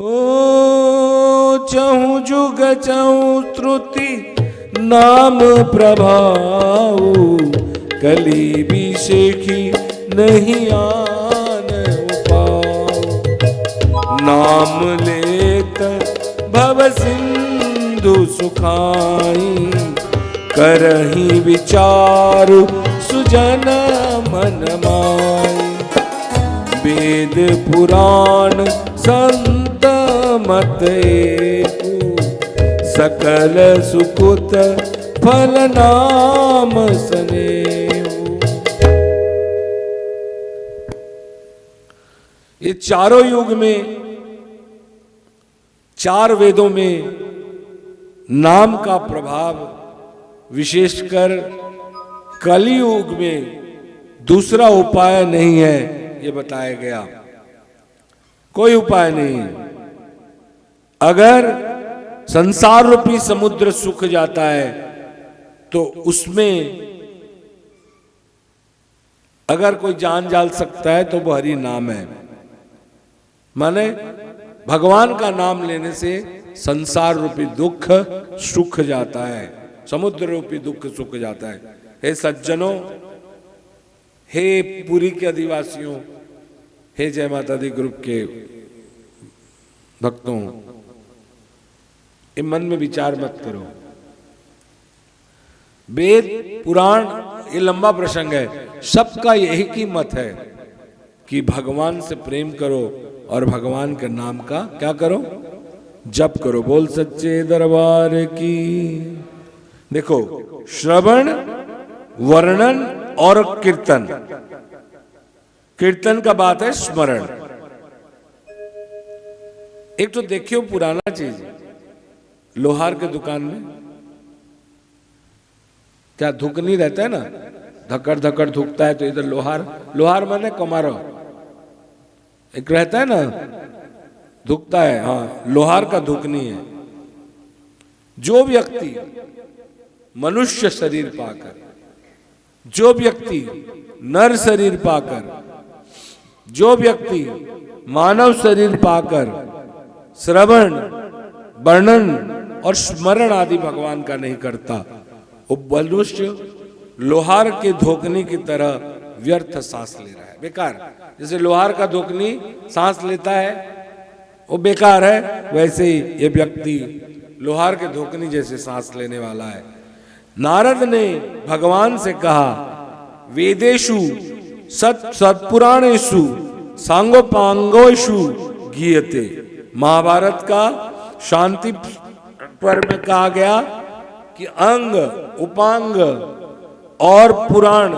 हो चहु जुग चहु श्रुति नाम प्रभाव, कली विशेखी नहीं आन उपाव। नाम लेत भव सिंधु सुखाई, करही विचारु सुजन मन माई। वेद पुराण संत मत एकु, सकल सुकृत फल नाम सनेहु। ये चारों युग में, चार वेदों में नाम का प्रभाव विशेषकर कलियुग में दूसरा उपाय नहीं है, ये बताया गया। कोई उपाय नहीं है। अगर संसार रूपी समुद्र सूख जाता है तो उसमें अगर कोई जान डाल सकता है तो वो हरि नाम है। माने भगवान का नाम लेने से संसार रूपी दुख सूख जाता है, समुद्र रूपी दुख सूख जाता है। हे सज्जनों, हे पुरी के अधिवासियों, हे जय माता दी ग्रुप के भक्तों, ये मन में विचार मत करो। वेद पुराण ये लंबा प्रसंग है, सबका यही की मत है कि भगवान से प्रेम करो और भगवान के नाम का क्या करो, जप करो। बोल सच्चे दरबार की। देखो, श्रवण, वर्णन और कीर्तन। कीर्तन का बात है स्मरण। एक तो देखियो पुराना चीज, लोहार के दुकान में क्या धुक नहीं रहता है ना, धक्कड़ धक्कड़ धुकता है तो इधर लोहार, लोहार माने कमारो एक रहता है ना, धुकता है। हाँ, लोहार का धुकनी है। जो व्यक्ति मनुष्य शरीर पाकर, जो व्यक्ति नर शरीर पाकर, जो व्यक्ति मानव शरीर पाकर श्रवण, वर्णन और स्मरण आदि भगवान का नहीं करता, वो मनुष्य लोहार के धोकनी की तरह व्यर्थ सांस ले रहा है, बेकार। जैसे लोहार का धोकनी सांस लेता है वो बेकार है, वैसे ही ये व्यक्ति लोहार के धोकनी जैसे सांस लेने वाला है। नारद ने भगवान से कहा, वेदेषु सत्पुराणेषु सांगोपांगोषु गीयते। महाभारत का शांति पर्व में कहा गया कि अंग, उपांग और पुराण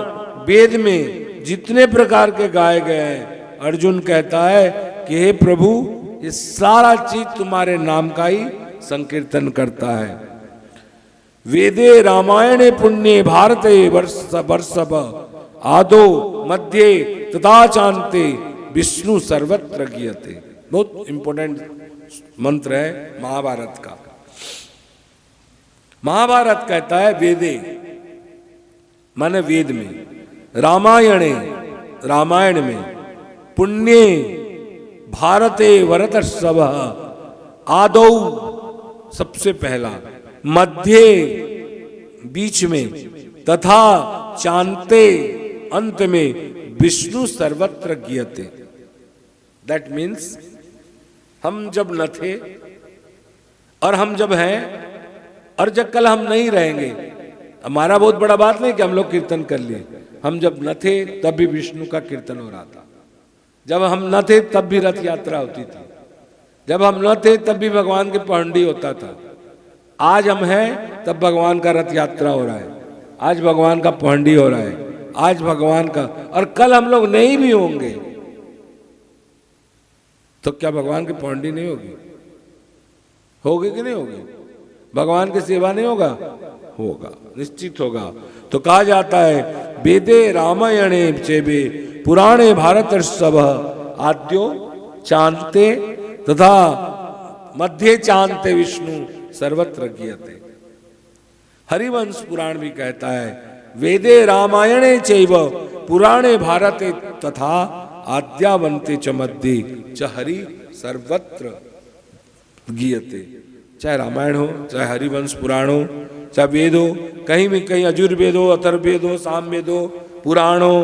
वेद में जितने प्रकार के गाए गए हैं, अर्जुन कहता है कि हे प्रभु, ये सारा चीज तुम्हारे नाम का ही संकीर्तन करता है। वेदे रामायणे पुण्ये भारते वर्षभ आदो मध्ये तथा चांते विष्णु सर्वत्र गीयते। बहुत इंपॉर्टेंट मंत्र है महाभारत का। महाभारत कहता है वेदे माने वेद में, रामायणे रामायण में, पुण्ये भारते वरतर्षभ आदौ सबसे पहला, मध्य बीच में, तथा चांते अंत में विष्णु सर्वत्र गीयते। दैट मीन्स हम जब न थे और हम जब हैं और जब कल हम नहीं रहेंगे। हमारा बहुत बड़ा बात नहीं कि हम लोग कीर्तन कर लिए, हम जब न थे तब भी विष्णु का कीर्तन हो रहा था, जब हम न थे तब भी रथ यात्रा होती थी, जब हम न थे तब भी भगवान के पहंडी होता था। आज हम हैं तब भगवान का रथ यात्रा हो रहा है, आज भगवान का पहंडी हो रहा है, आज भगवान का, और कल हम लोग नहीं भी होंगे तो क्या भगवान की पहंडी नहीं होगी? होगी कि नहीं होगी? भगवान की सेवा नहीं होगा? होगा, निश्चित होगा। तो कहा जाता है वेदे रामायणे चेबे पुराणे भारतर्षभ आद्यो चांते तथा मध्य चांते विष्णु सर्वत्र गीयते। हरिवंश पुराण भी कहता है वेदे रामायणे चैव पुराणे भारते तथा आद्यावंते च मध्ये च हरि सर्वत्र गीयते, चाहे रामायण हो, चाहे हरिवंश पुराण हो, चाहे वेद हो, कहीं भी कहीं अजुर्वेद हो, अथर्ववेद हो, सामवेद हो, पुराण हो,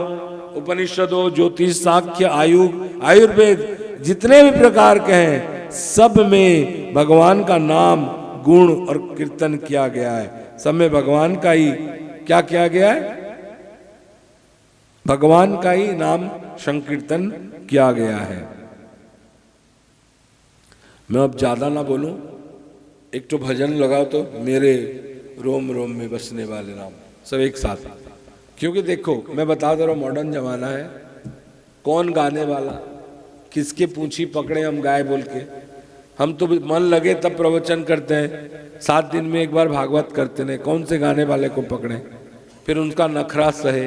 उपनिषद हो, ज्योतिष, सांख्य, आयुर्वेद, जितने भी प्रकार के हैं सब में भगवान का नाम, गुण और कीर्तन किया गया है। सब में भगवान का ही क्या किया गया है? भगवान का ही नाम संकीर्तन किया गया है। मैं अब ज्यादा ना बोलूं, एक तो भजन लगाओ तो मेरे रोम रोम में बसने वाले नाम, सब एक साथ। क्योंकि देखो मैं बता दे रहा हूं, मॉडर्न जमाना है, कौन गाने वाला, किसके पूंछी पकड़े हम गाए बोल के। हम तो मन लगे तब प्रवचन करते हैं, 7 दिन में एक बार भागवत करते हैं, कौन से गाने वाले को पकड़े, फिर उनका नखरा सहे,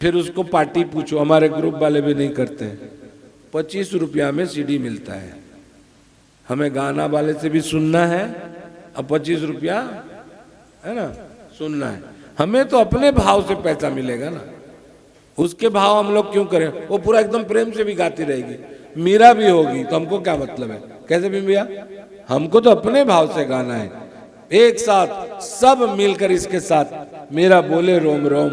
फिर उसको पार्टी पूछो। हमारे ग्रुप वाले भी नहीं करते हैं। 25 रुपया में सीडी मिलता है, हमें गाना वाले से भी सुनना है, अब 25 रुपया है ना सुनना है। हमें तो अपने भाव से पैसा मिलेगा ना, उसके भाव हम लोग क्यों करें? वो पूरा एकदम प्रेम से भी गाती रहेगी, मीरा भी होगी, तो हमको क्या मतलब है? कैसे भी भैया, हमको तो अपने भाव से गाना है। एक साथ सब मिलकर इसके साथ मेरा बोले रोम रोम।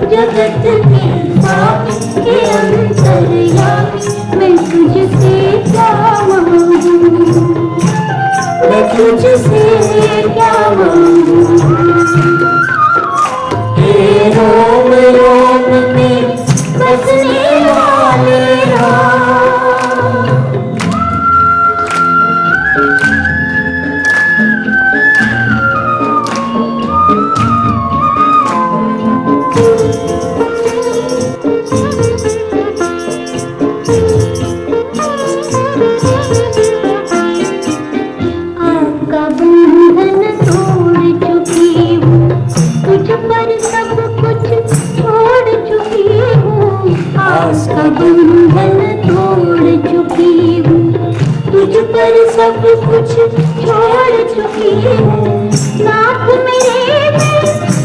जगत के स्वामी के अंतर्यामी, मैं तुझसे क्या मांगूं, मैं तुझसे क्या मांगूं। हे रोम रोम में बसने वाले राम। सब कुछ छोड़ चुकी हूँ, नाथ मेरे में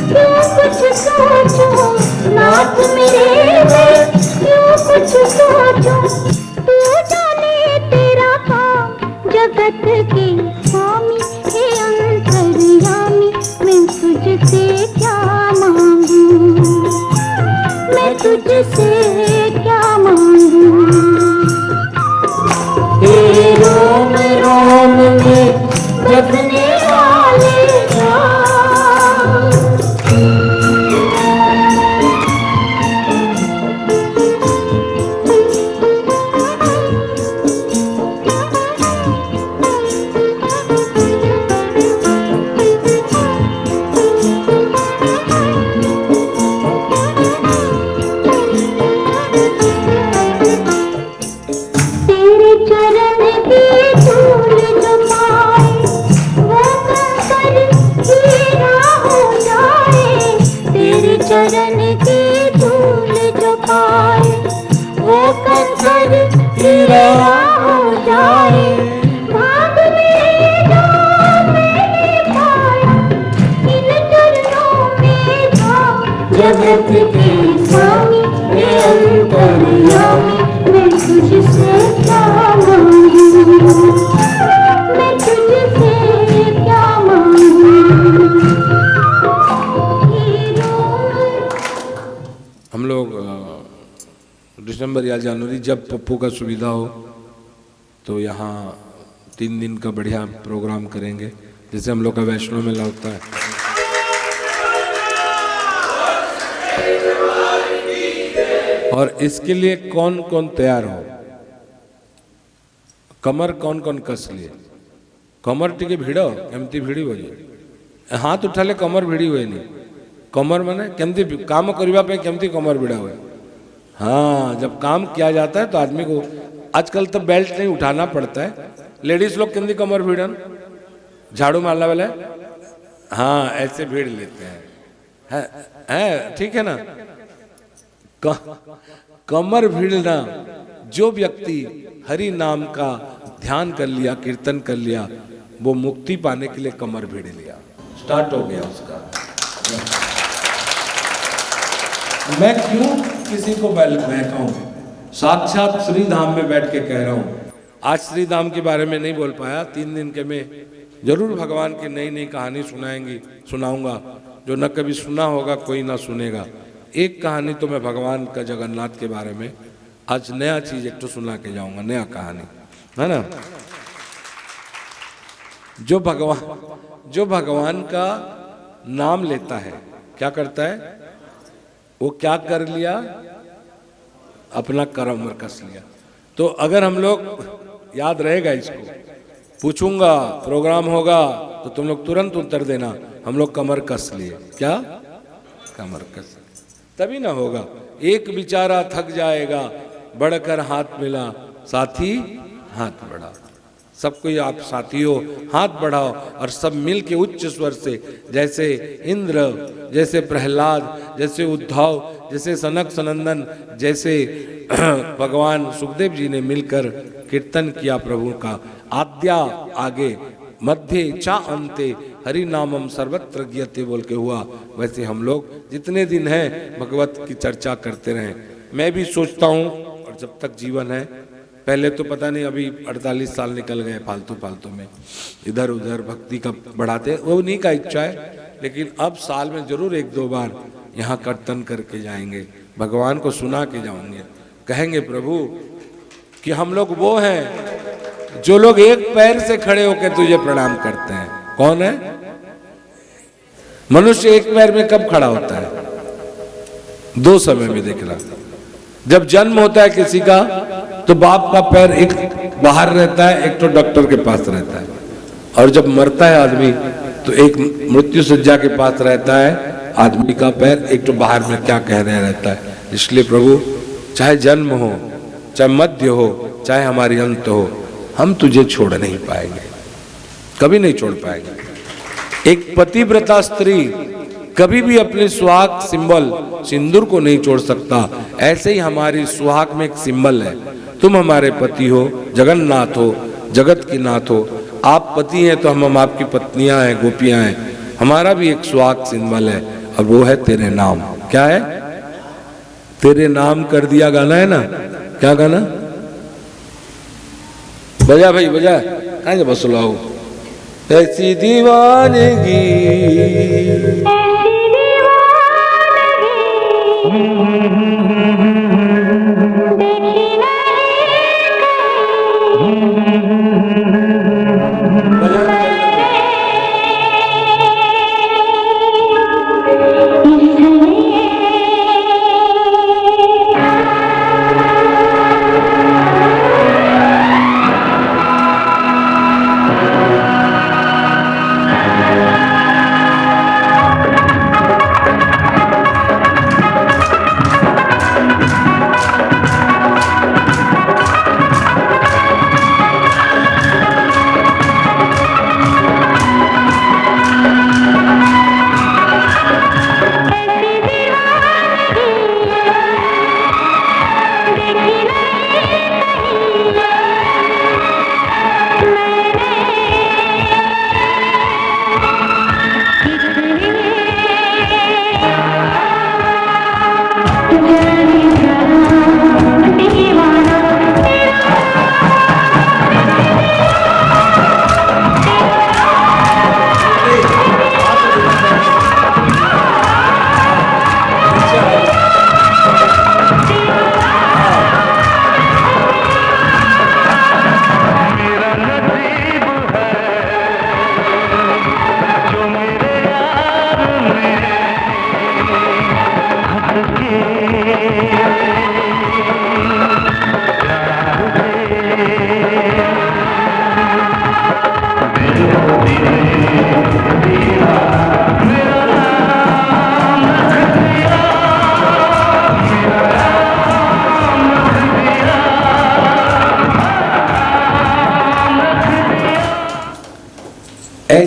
क्यों कुछ सोचूं, नाथ मेरे में क्यों कुछ सोचूं। तू जाने तेरा काम जगत के स्वामी हे अंतर्यामी, मैं तुझसे क्या मांगूं, मैं तुझसे क्या मांगूं। हे रोम रोम में बसने वाले राम। तेरे चरण की धूल जो पाए, वो कंकर हीरा हो जाए। तेरे चरण की धूल जो पाए, वो कंकर हीरा हो जाए। भाग में जो मैंने पाया, इन चरणों में था जगत के स्वामी हे अंतर्यामी, मैं तुझसे क्या मांगूं, मैं तुझसे क्या मांगूं। हम लोग दिसंबर या जनवरी जब पप्पू का सुविधा हो तो यहाँ 3 दिन का बढ़िया प्रोग्राम करेंगे, जैसे हम लोग का वैष्णो मेला होता है। और इसके लिए कौन कौन तैयार हो? कमर कौन कौन कस लिए? कमर टिके भिड़ एमती भिड़ी हो, हाथ उठा ले, कमर भिड़ी हुए नहीं। कमर माने केमती काम करवा पे केमती कमर भिड़ा हुए। हाँ, जब काम किया जाता है तो आदमी को आजकल तो बेल्ट नहीं उठाना पड़ता है। लेडीज लोग केमती कमर भिड़न, झाड़ू मारने वाले, हाँ ऐसे भीड़ लेते हैं, है ठीक है ना। कमर भिड़ना, जो व्यक्ति हरि नाम का ध्यान कर लिया, कीर्तन कर लिया, वो मुक्ति पाने के लिए कमर भिड़ लिया, स्टार्ट हो गया उसका। मैं क्यों किसी को बहकाऊं, साक्षात श्री धाम में बैठ के कह रहा हूं। आज श्री धाम के बारे में नहीं बोल पाया, 3 दिन के में जरूर भगवान की नई नई कहानी सुनाऊंगा, जो न कभी सुना होगा कोई ना सुनेगा। एक कहानी तो मैं भगवान का जगन्नाथ के बारे में आज नया चीज एक तो सुना के जाऊंगा, नया कहानी है ना। जो भगवान का नाम लेता है क्या करता है, वो क्या कर लिया, अपना कर्म कस लिया। तो अगर हम लोग, याद रहेगा इसको, पूछूंगा प्रोग्राम होगा तो तुम लोग तुरंत उत्तर देना, हम लोग कमर कस लिए। क्या कमर कस, तभी ना होगा। एक बेचारा थक जाएगा, बढ़कर हाथ मिला, साथी हाथ बढ़ा। सबको आप साथी हो, हाथ बढ़ाओ और सब मिल के उच्च स्वर से, जैसे इंद्र, जैसे प्रहलाद, जैसे उद्धव, जैसे सनक सनंदन, जैसे भगवान सुखदेव जी ने मिलकर कीर्तन किया प्रभु का, आद्या आगे, मध्य चा अंते, हरि नामम सर्वत्र ज्ञते बोल के हुआ। वैसे हम लोग जितने दिन हैं भगवत की चर्चा करते रहें। मैं भी सोचता हूँ, और जब तक जीवन है, पहले तो पता नहीं, अभी 48 साल निकल गए फालतू में इधर उधर भक्ति का बढ़ाते, वो उन्हीं का इच्छा है। लेकिन अब साल में जरूर 1-2 बार यहाँ कीर्तन करके जाएंगे, भगवान को सुना के जाएंगे, कहेंगे प्रभु कि हम लोग वो हैं जो लोग एक पैर से खड़े होकर तुझे प्रणाम करते हैं। कौन है? मनुष्य एक पैर में कब खड़ा होता है? 2 समय में देखना। जब जन्म होता है किसी का तो बाप का पैर एक बाहर रहता है, एक तो डॉक्टर के पास रहता है, और जब मरता है आदमी तो एक मृत्यु सज्जा के पास रहता है आदमी का पैर, एक तो बाहर में क्या कह रहे रहता है। इसलिए प्रभु, चाहे जन्म हो, चाहे मध्य हो, चाहे हमारी अंत हो, हम तुझे छोड़ नहीं पाएंगे, कभी नहीं छोड़ पाएंगे। एक पतिव्रता स्त्री कभी भी अपने सुहाग सिंबल सिंदूर को नहीं छोड़ सकता। ऐसे ही हमारी सुहाग में एक सिंबल है, तुम हमारे पति हो, जगन्नाथ हो, जगत की नाथ हो। आप पति हैं तो हम आपकी पत्नियां हैं, गोपियां हैं। हमारा भी एक सुहाग सिंबल है और वो है तेरे नाम। क्या है? तेरे नाम कर दिया गाना है ना। क्या गाना? बजा भाई बजा, कहाँ से बसलाओ। ऐसी दीवानगी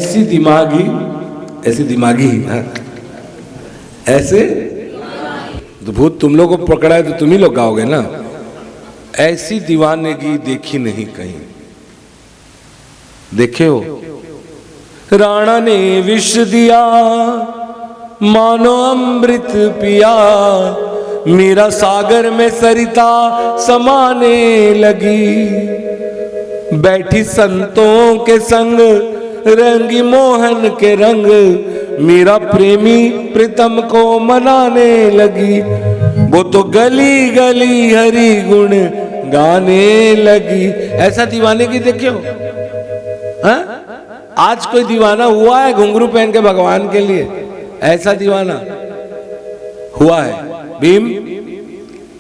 ऐसी दिमागी हाँ? ऐसे तो भूत तुम लोग को पकड़ा है तो तुम ही लोग गाओगे ना। ऐसी दीवानगी देखी नहीं कहीं। देखे हो राणा ने विष दिया मानो अमृत पिया, मेरा सागर में सरिता समाने लगी। बैठी संतों के संग रंगी मोहन के रंग, मेरा प्रेमी प्रीतम को मनाने लगी। वो तो गली गली हरि गुण गाने लगी। ऐसा दीवाने की देखे हो हाँ? आज कोई दीवाना हुआ है घुंघरू पहन के भगवान के लिए? ऐसा दीवाना हुआ है? भीम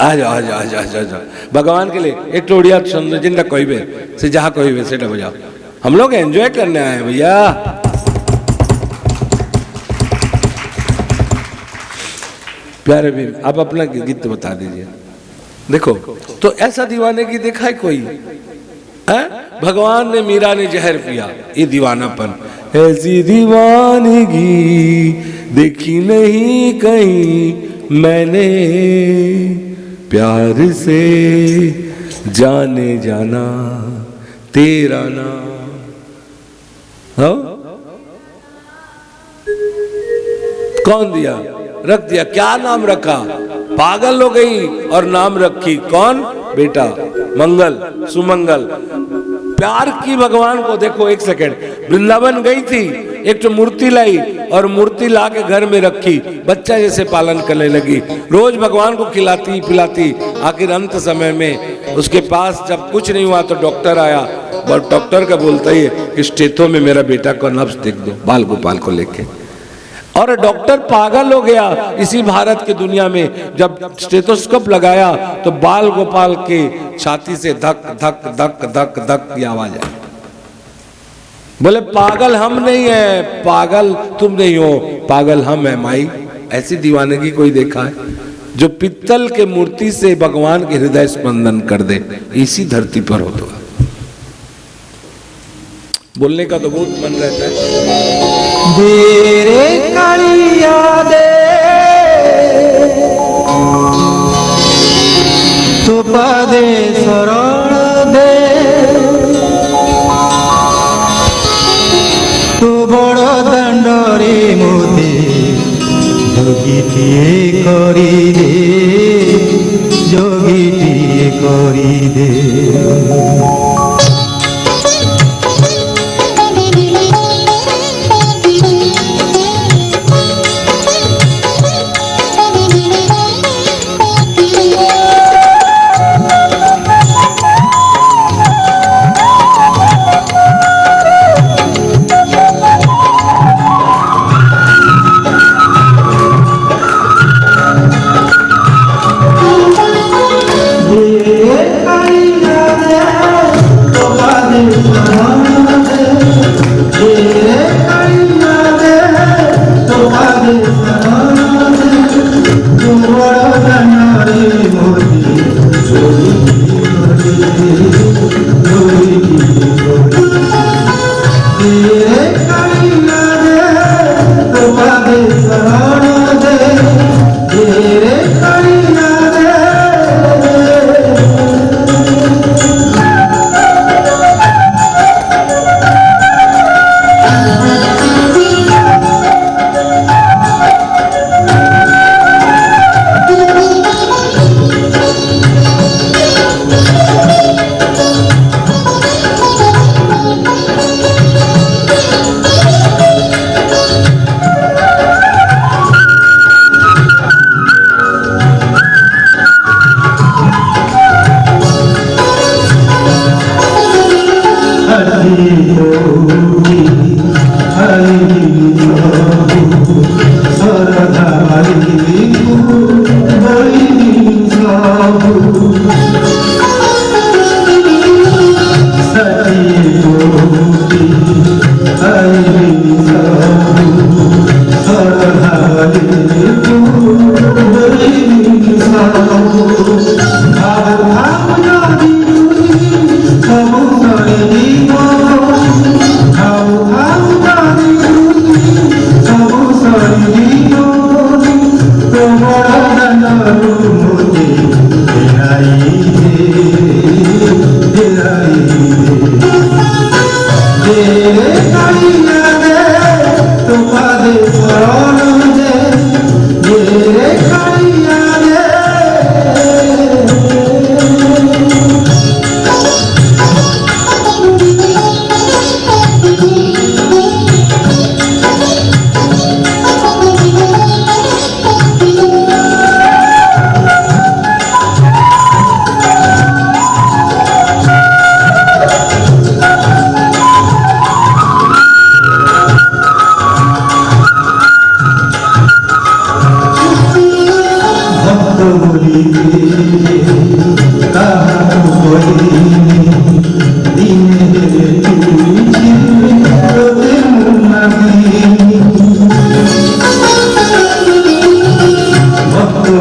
आ जाओ आ जाओ आ जाओ आ जाओ भगवान के लिए एक टोड़िया सुन जिंदा कोई भी से जहां कोई भी सेट हो जाओ। हम लोग एंजॉय करने आए हैं भैया। प्यारे भीम आप अपना गीत बता दीजिए। देखो तो ऐसा दीवाने की देखा है कोई है? भगवान ने मीरा ने जहर पिया, ये दीवानापन। ऐसी दीवानगी देखी नहीं कहीं मैंने, प्यार से जाने जाना तेरा नाम। हाँ? कौन दिया? रख दिया। क्या नाम रखा? पागल हो गई और नाम रखी कौन? बेटा मंगल सुमंगल। प्यार की भगवान को देखो। एक सेकंड, वृंदावन गई थी, एक तो मूर्ति लाई और मूर्ति ला के घर में रखी, बच्चा जैसे पालन करने लगी, रोज भगवान को खिलाती पिलाती। आखिर अंत समय में उसके पास जब कुछ नहीं हुआ तो डॉक्टर आया और डॉक्टर का बोलता ही है कि स्टेथो में मेरा बेटा को नब्ज देख दो, बाल गोपाल को लेके। और डॉक्टर पागल हो गया इसी भारत की दुनिया में। जब स्टेथोस्कोप लगाया तो बाल गोपाल के छाती से धक धक धक धक धक की आवाज आई। बोले पागल हम नहीं है, पागल तुम नहीं हो, पागल हम है माई। ऐसी दीवानगी कोई देखा है जो पित्तल के मूर्ति से भगवान के हृदय स्पंदन कर दे? इसी धरती पर हो तो। बोलने का तो बहुत मन रहता है। देरे कालिया दे तो पदे शरण दे, तो बड़ दंडरे मोदे जोगीटिए करी दे, जोगीटिए करी दे।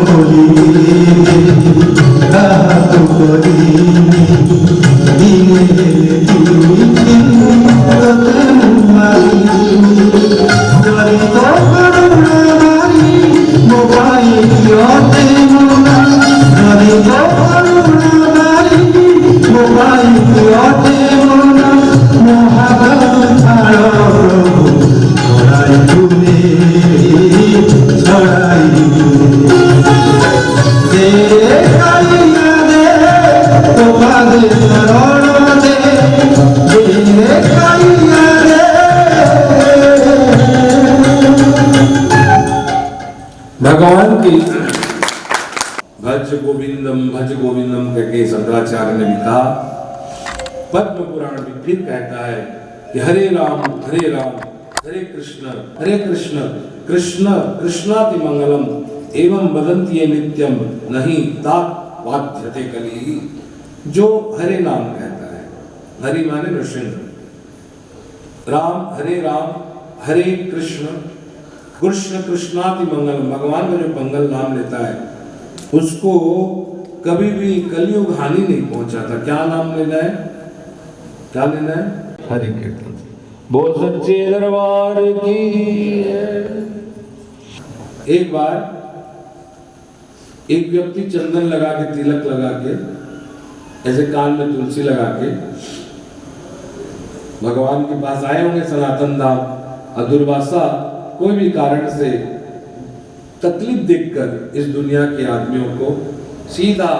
বলি কাহাকু করি দিনে তুই তোতে মারি যদি তো করুণা মারি মোবাইল অতে মোনা যদি তো করুণা মারি মোবাইল অতে মোনা মহাবত ছাড়ো ছড়াই তুলে ছড়াই দে কালিয়া দে তোমাদের শরণ দে দে কালিয়া দে। भगवान की भज गोविंदम करके शंकराचार्य ने भी कहा। पद्म पुराण भी फिर कहता है कि हरे राम हरे कृष्ण कृष्ण कृष्णाति मंगलम एवं वदन्ति ये नित्यम नहीं तात वाध्यते कली। जो हरे नाम कहता है, हरि माने नृसिंह, राम हरे कृष्ण कृष्ण कृष्णाति मंगलम, भगवान का जो मंगल नाम लेता है उसको कभी भी कलयुग हानि नहीं पहुंचा था। क्या नाम लेना है, क्या लेना है? हरि कीर्तन। बोल सच्चे दरबार की। एक बार एक व्यक्ति चंदन लगा के, तिलक लगा के, ऐसे कान में तुलसी लगा के भगवान के पास आए होंगे सनातन धाम। और दुर्वासा कोई भी कारण से तकलीफ देखकर इस दुनिया के आदमियों को सीधा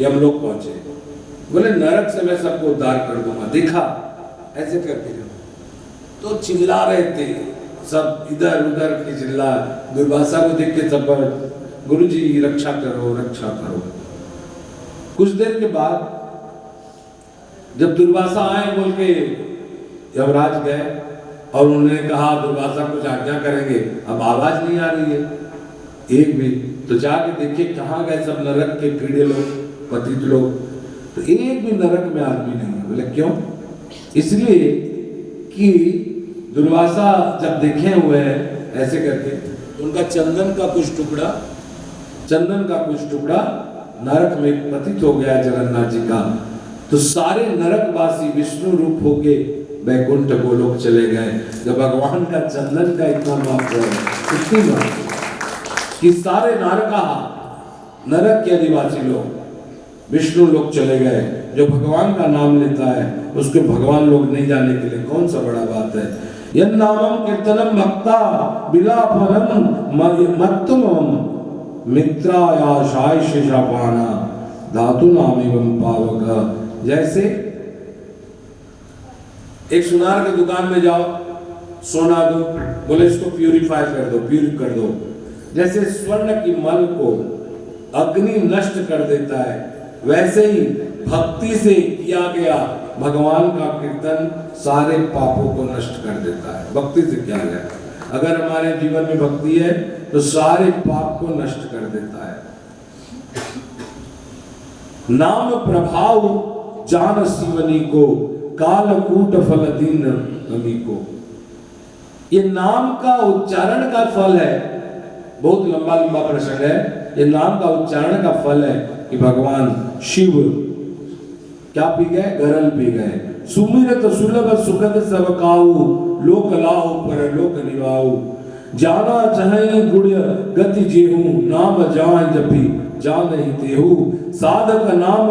यमलोक पहुंचे। बोले नरक से मैं सबको उद्धार कर दूंगा, देखा ऐसे करके। तो चिल्ला रहे थे सब, इधर उधर की चिल्ला। दुर्वासा को देख के सब गुरुजी रक्षा करो रक्षा करो। कुछ देर के बाद जब दुर्वासा आए बोल के यमराज गए और उन्होंने कहा दुर्वासा कुछ आज्ञा करेंगे, अब आवाज नहीं आ रही है एक भी। तो जाके देखिए कहाँ गए सब नरक के कीड़े लोग, पतित लोग। तो एक भी नरक में आदमी नहीं है। बोले क्यों? इसलिए कि दुर्वासा जब देखे हुए हैं ऐसे करके, उनका चंदन का कुछ टुकड़ा नरक में पतित हो गया जगन्नाथ जी का। तो सारे नरकवासी विष्णु रूप होके वैकुंठ गोलोक चले गए। जब भगवान का चंदन का इतना महत्व है, इतनी महत्व कि सारे नरक के अधिवासी लोग विष्णु लोग चले गए। जो भगवान का नाम लेता है उसके भगवान लोग नहीं जाने के लिए कौन सा बड़ा बात है। यन नामम कीर्तनम भक्ता विलापनम मत्तमम मित्रायाशाय शेषापाना धातु नामेवं पावक। जैसे एक सुनार की दुकान में जाओ, सोना दो, बोले इसको प्यूरिफाई कर दो, प्यूर कर दो। जैसे स्वर्ण की मल को अग्नि नष्ट कर देता है, वैसे ही भक्ति से किया गया भगवान का कीर्तन सारे पापों को नष्ट कर देता है। भक्ति से किया गया, अगर हमारे जीवन में भक्ति है तो सारे पाप को नष्ट कर देता है। नाम प्रभाव जान शिवनी को कालकूट फल दीन नमी को। ये नाम का उच्चारण का फल है। बहुत लंबा प्रसंग है। ये नाम का उच्चारण का फल है कि भगवान शिव क्या पी गए? गरल पी गए। सुमिरत सुलभ सुखद सब काऊ, लोक लाहु पर लोक निवाऊ। जाना चाहे गुण गति जेहू, नाम जान जपी जान ही तेहू। साधक नाम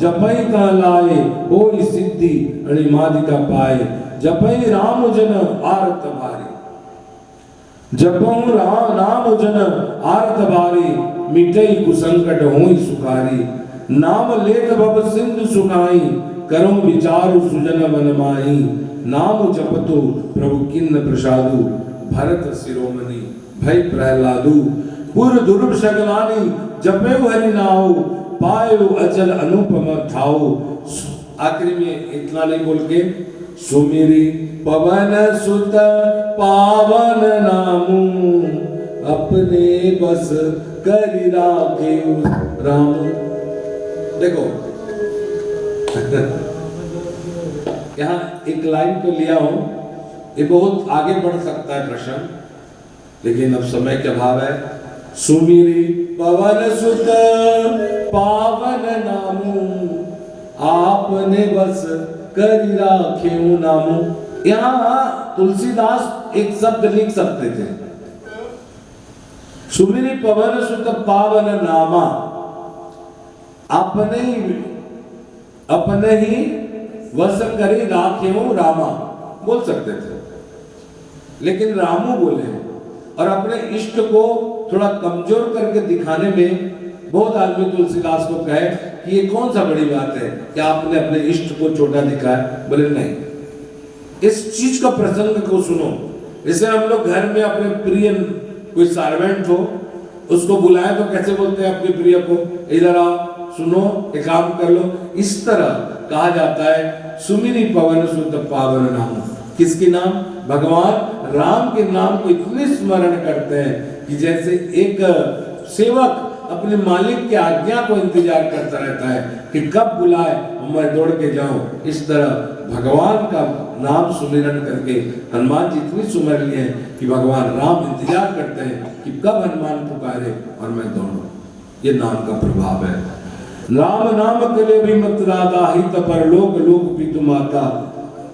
जपई का लाए, होई सिद्धि अणिमादिका पाए। जपई राम जन आरत भारी, जपऊ नाम जन आरत भारी। मिटई कुसंकट होई सुखारी, नाम लेत भव सिंधु सुखाई। करो विचारु सुजन मन माही, नाम जपतु प्रभु किन्न प्रसादु। भरत शिरोमणि भय प्रहलादु, पुर दुर्लभ सगलानी। जपेउ हरि नाउ, पायो अचल अनुपम ठाउ। आखिरी में इतना नहीं बोल के सुमिरी पवन सुत पावन नामू, अपने बस करि राखे राम। देखो यहाँ एक लाइन तो लिया हूं, ये बहुत आगे बढ़ सकता है प्रश्न, लेकिन अब समय के अभाव है। सुमिरी पवन सुत पावन नामू, आपने बस करी राख्यो नामू। यहाँ तुलसीदास एक शब्द लिख सकते थे, सुमिरी पवन सुत पावन नामा, अपने ही वस करी राख्यो रामा बोल सकते थे, लेकिन रामू बोले। और अपने इष्ट को थोड़ा कमजोर करके दिखाने में बहुत आदमी तुलसीदास को कहे कि ये कौन सा बड़ी बात है कि आपने अपने इष्ट को छोटा दिखाया। बोले नहीं, इस चीज का प्रसंग को सुनो। जैसे हम लोग घर में अपने प्रिय कोई सर्वेंट हो, उसको बुलाए तो कैसे बोलते हैं अपने प्रिय को, इधर आओ, सुनो, एक काम कर लो। इस तरह कहा जाता है सुमिरी पवन सुत पावन नाम। किसके नाम? भगवान राम के नाम को इतने स्मरण करते हैं कि जैसे एक सेवक अपने मालिक की आज्ञा को इंतजार करता रहता है कि कब बुलाए मैं दौड़ के जाऊं। इस तरह भगवान का नाम सुमिरन करके हनुमान जी इतनी सुमर लिए हैं कि भगवान राम इंतजार करते हैं कि कब हनुमान पुकारे और मैं दौड़ूं। ये नाम का प्रभाव है। राम नाम करे भी मत राधा, हित पर लोक लोक पितु माता।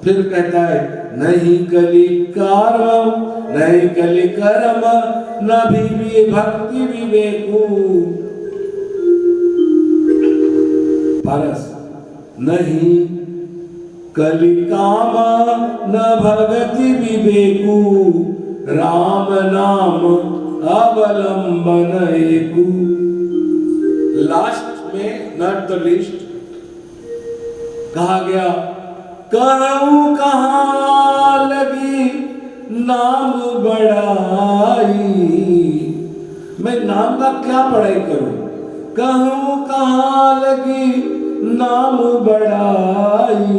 फिर कहता है नहीं कली कारम नहीं कली करम, न भी भक्ति विवेकु। पारस नहीं कली काम न भगति विवेकु, राम नाम अवलंबन एकु। लास्ट में नॉट द लीस्ट कहा गया कहूं कहां लगी नाम बढ़ाई। मैं नाम का क्या पढ़ाई करूं? कहूं कहां लगी नाम बढ़ाई,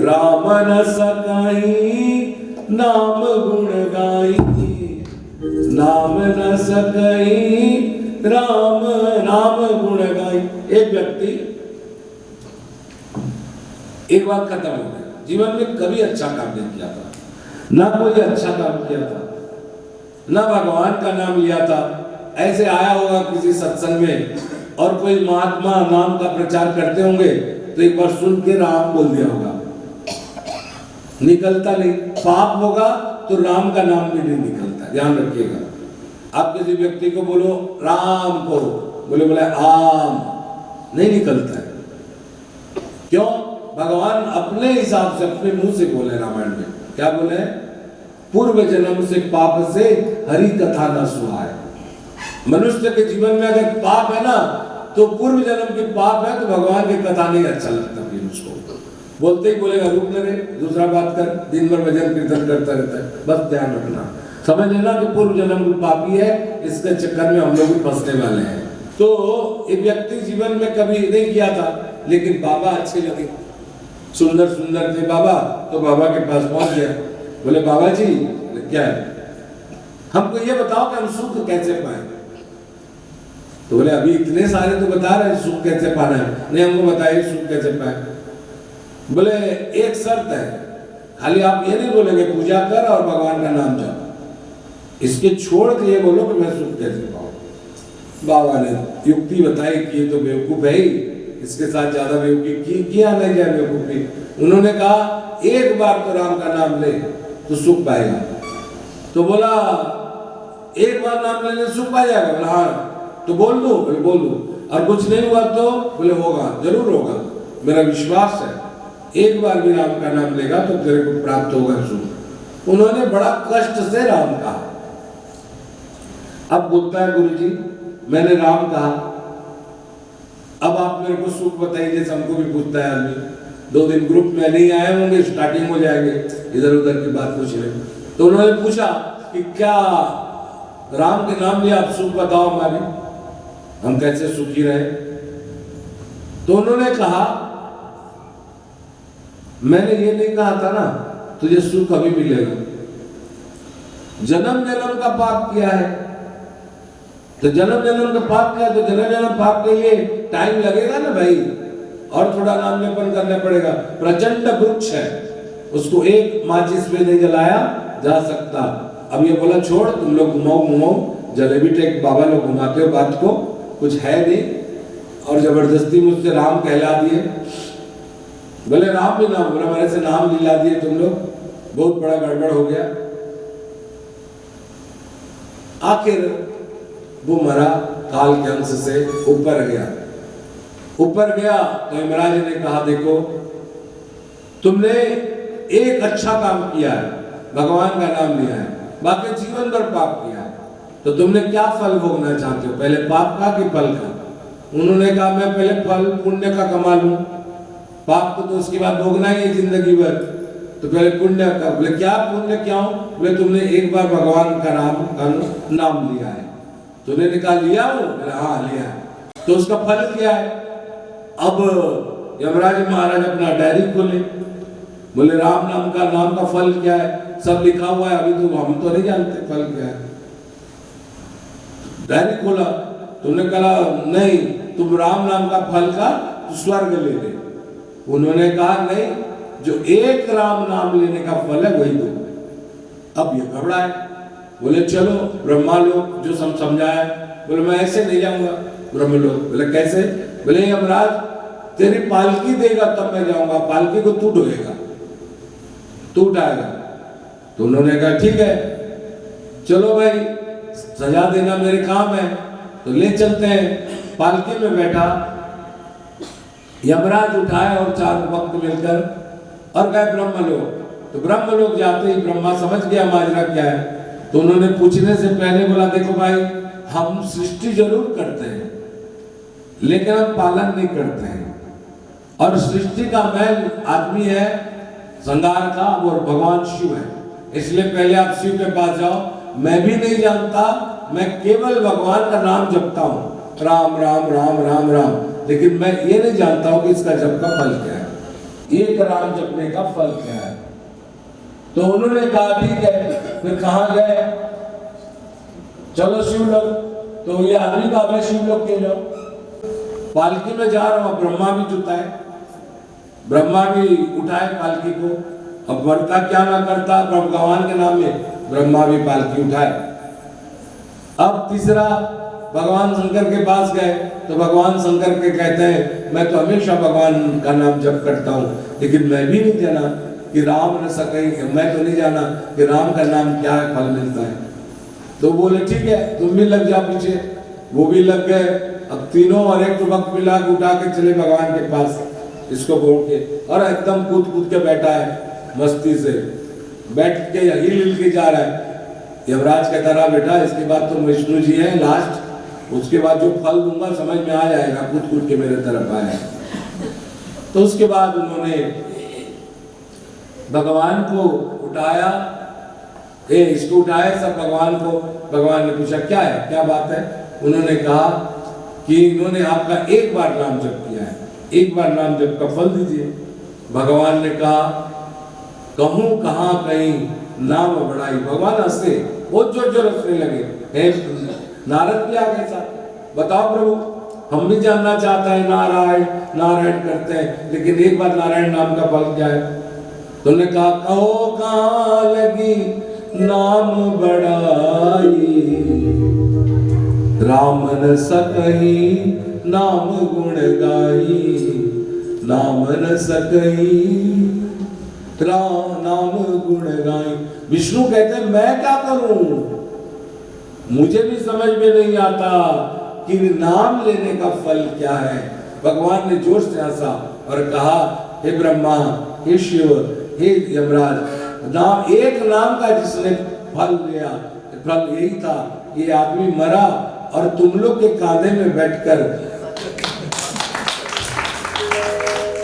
राम न सकई नाम गुण गाई। नाम न सकई राम नाम गुण गाई। एक व्यक्ति एक बार खत्म हो गया, जीवन में कभी अच्छा काम नहीं किया था, ना कोई अच्छा काम किया था, ना भगवान का नाम लिया था। ऐसे आया होगा किसी सत्संग में और कोई महात्मा नाम का प्रचार करते होंगे तो एक बार सुन के राम बोल दिया होगा, निकलता नहीं। पाप होगा तो राम का नाम भी नहीं निकलता, ध्यान रखिएगा। आप किसी व्यक्ति को बोलो राम को, बोले आम, नहीं निकलता है। क्यों? भगवान अपने हिसाब से अपने मुंह से बोले रामायण में। क्या बोले? पूर्व जन्म से पाप से हरि कथा न सुहाए। मनुष्य के जीवन में अगर पाप है ना तो पूर्व जन्म के पाप है तो भगवान की कथा नहीं अच्छा लगता। फिर उसको बोलते ही बोलेगा रुक ले रे, दूसरा बात कर, दिन भर भजन कीर्तन करता रहता है। बस ध्यान रखना, समझ लेना कि पूर्व जन्म में पापी है, इसके चक्कर में हम लोग भी फंसने वाले हैं। तो एक व्यक्ति जीवन में कभी नहीं किया था, लेकिन बाबा अच्छे लगे, सुंदर सुंदर थे बाबा, तो बाबा के पास पहुंच गया। बोले बाबा जी क्या है, हमको ये बताओ कि हम सुख कैसे पाए। तो बोले अभी इतने सारे तो बता रहे सुख कैसे पाना है, नहीं हमको बताइए सुख कैसे पाए। बोले एक शर्त है, खाली आप ये नहीं बोलेंगे पूजा कर और भगवान का नाम जप, इसके छोड़ के ये बोलो कि मैं सुख कैसे पाऊं। बाबा ने युक्ति बताई कि ये तो बेवकूफ है ही, इसके साथ ज्यादा बेवकूफी किया नहीं जाए बेवकूफी। उन्होंने कहा एक बार तो राम का नाम ले तो सुख पाएगा। तो बोला एक बार नाम लेने सुख पा जाएगा। बोला हाँ, तो बोल दो। बोले बोल दो। और कुछ नहीं हुआ तो बोले होगा, जरूर होगा, मेरा विश्वास है, एक बार भी राम का नाम लेगा तो तेरे को प्राप्त होगा सुख। उन्होंने बड़ा कष्ट से राम कहा। अब बोलता है गुरुजी मैंने राम कहा, अब आप मेरे को सुख बताइए। जैसे हमको भी पूछता है आदमी, 2 दिन ग्रुप में नहीं आए होंगे, स्टार्टिंग हो जाएंगे, इधर उधर की बात पूछ रहे। तो उन्होंने पूछा कि क्या राम के नाम लिया, आप सुख बताओ हमारे, हम कैसे सुखी रहे। तो उन्होंने कहा मैंने ये नहीं कहा था ना तुझे सुख अभी मिलेगा, जन्म जन्म का पाप किया है, तो जन्म जन्म का पाप किया तो जन्म जन्म पाप के लिए टाइम लगेगा ना भाई, और थोड़ा नाम जपन करना पड़ेगा। प्रचंड वृक्ष है, उसको एक माचिस में नहीं जलाया जा सकता। अब ये बोला छोड़, तुम लोग घुमाओ घुमाओ जलेबी टेक बाबा लोग घुमाते हो बात को, कुछ है नहीं, और जबरदस्ती मुझसे राम कहला दिए। बोले राम भी नाम बोला, मेरे से नाम लिला दिए तुम लोग, बहुत बड़ा गड़बड़ हो गया। आखिर वो मरा, काल के अंश से ऊपर गया। ऊपर गया तो यमराज ने कहा देखो तुमने एक अच्छा काम किया है, भगवान का नाम लिया है, बाकी जीवन भर पाप किया है, तो तुमने क्या फल भोगना चाहते हो, पहले पाप का कि फल का? उन्होंने कहा मैं पहले फल पुण्य का कमा लूं, पाप को तो उसके बाद भोगना ही है जिंदगी भर, तो पहले पुण्य का। बोले क्या पुण्य क्या हो? बोले तुमने एक बार भगवान का नाम लिया है। तो उन्होंने कहा लिया हो? बोले हाँ लिया है। तो उसका फल क्या है? अब यमराज महाराज अपना डायरी खोले, बोले राम नाम का फल क्या है? सब लिखा हुआ है, अभी तो हम तो नहीं जानते फल क्या है। डायरी खोला, तुमने कहा नहीं, तुम राम नाम का फल का स्वर्ग ले ले। उन्होंने कहा नहीं, जो एक राम नाम लेने का फल है वही दो। अब ये घबराए, बोले चलो ब्रह्मा लोग जो समझाया। बोले मैं ऐसे नहीं जाऊंगा। ब्रह्म लोग बोले कैसे? बोले यमराज तेरी पालकी देगा तब मैं जाऊंगा, पालकी को तू ढोएगा, तू उठाएगा। तो उन्होंने कहा ठीक है चलो भाई, सजा देना मेरे काम है, तो ले चलते हैं। पालकी में बैठा, यमराज उठाए और चार वक्त मिलकर और गए ब्रह्मलोक। तो ब्रह्मलोक जाते ही ब्रह्मा समझ गया माजरा क्या है, तो उन्होंने पूछने से पहले बोला देखो भाई, हम सृष्टि जरूर करते हैं लेकिन हम पालन नहीं करते हैं, और सृष्टि का मैल आदमी है, संगार का, और भगवान शिव है, इसलिए पहले आप शिव के पास जाओ। मैं भी नहीं जानता, मैं केवल भगवान का नाम जपता हूँ, राम राम राम राम राम, लेकिन मैं ये नहीं जानता हूँ कि इसका जप का फल क्या है, एक राम जपने का फल क्या है। तो उन्होंने कहा ठीक है, फिर कहाँ गए? चलो शिवलोक। तो ये आदमी का मैं शिवलोक के जाओ, पालकी में जा रहा हूँ। ब्रह्मा भी जुटाए, ब्रह्मा भी उठाए पालकी को। अब मरता क्या ना करता, भगवान के नाम में ब्रह्मा भी पालकी उठाए। अब तीसरा भगवान शंकर के पास गए, तो भगवान शंकर के कहते हैं मैं तो हमेशा भगवान का नाम जप करता हूँ, लेकिन मैं भी नहीं जाना कि राम न सके, मैं तो नहीं जाना कि राम का नाम क्या है, फल मिलता है। तो बोले ठीक है तुम भी लग जाओ पीछे। वो भी लग गए। अब तीनों और एक वक्त मिला के उठा के चले भगवान के पास, इसको बोल के, और एकदम कूद कूद के बैठा है, मस्ती से बैठ के हिल हिल के जा रहा है। यमराज कहता रहा बेटा इसके बाद तो विष्णु जी है लास्ट, उसके बाद जो फल दूंगा समझ में आ जाएगा, कूद कूद के मेरे तरफ आया। तो उसके बाद उन्होंने भगवान को उठाया, इसको उठाया सब भगवान को। भगवान ने पूछा क्या है, क्या बात है? उन्होंने कहा कि इन्होंने आपका एक बार नाम जप किया है, एक बार नाम जप का फल दीजिए। भगवान ने कहा कहूं कहां कहीं नाम बढ़ाई। भगवान हंसे, बहुत जोर जोर हंसने लगे। नारद भी आ गए साथ, बताओ प्रभु हम भी जानना चाहते हैं, नारायण नारायण करते हैं, लेकिन एक बार नारायण नाम का फल क्या है? तो उन्होंने कहा कहो कहां लगी नाम बढ़ाई, राम न सकही नाम गुण गाई, नाम न सकही नाम गुण गाई। विष्णु कहते हैं मैं क्या करूं, मुझे भी समझ में नहीं आता कि नाम लेने का फल क्या है। भगवान ने जोर से हंसा और कहा हे ब्रह्मा, हे शिव, हे यमराज, नाम एक नाम का जिसने फल लिया, फल यही था, ये आदमी मरा और तुम लोग के कांधे में बैठकर,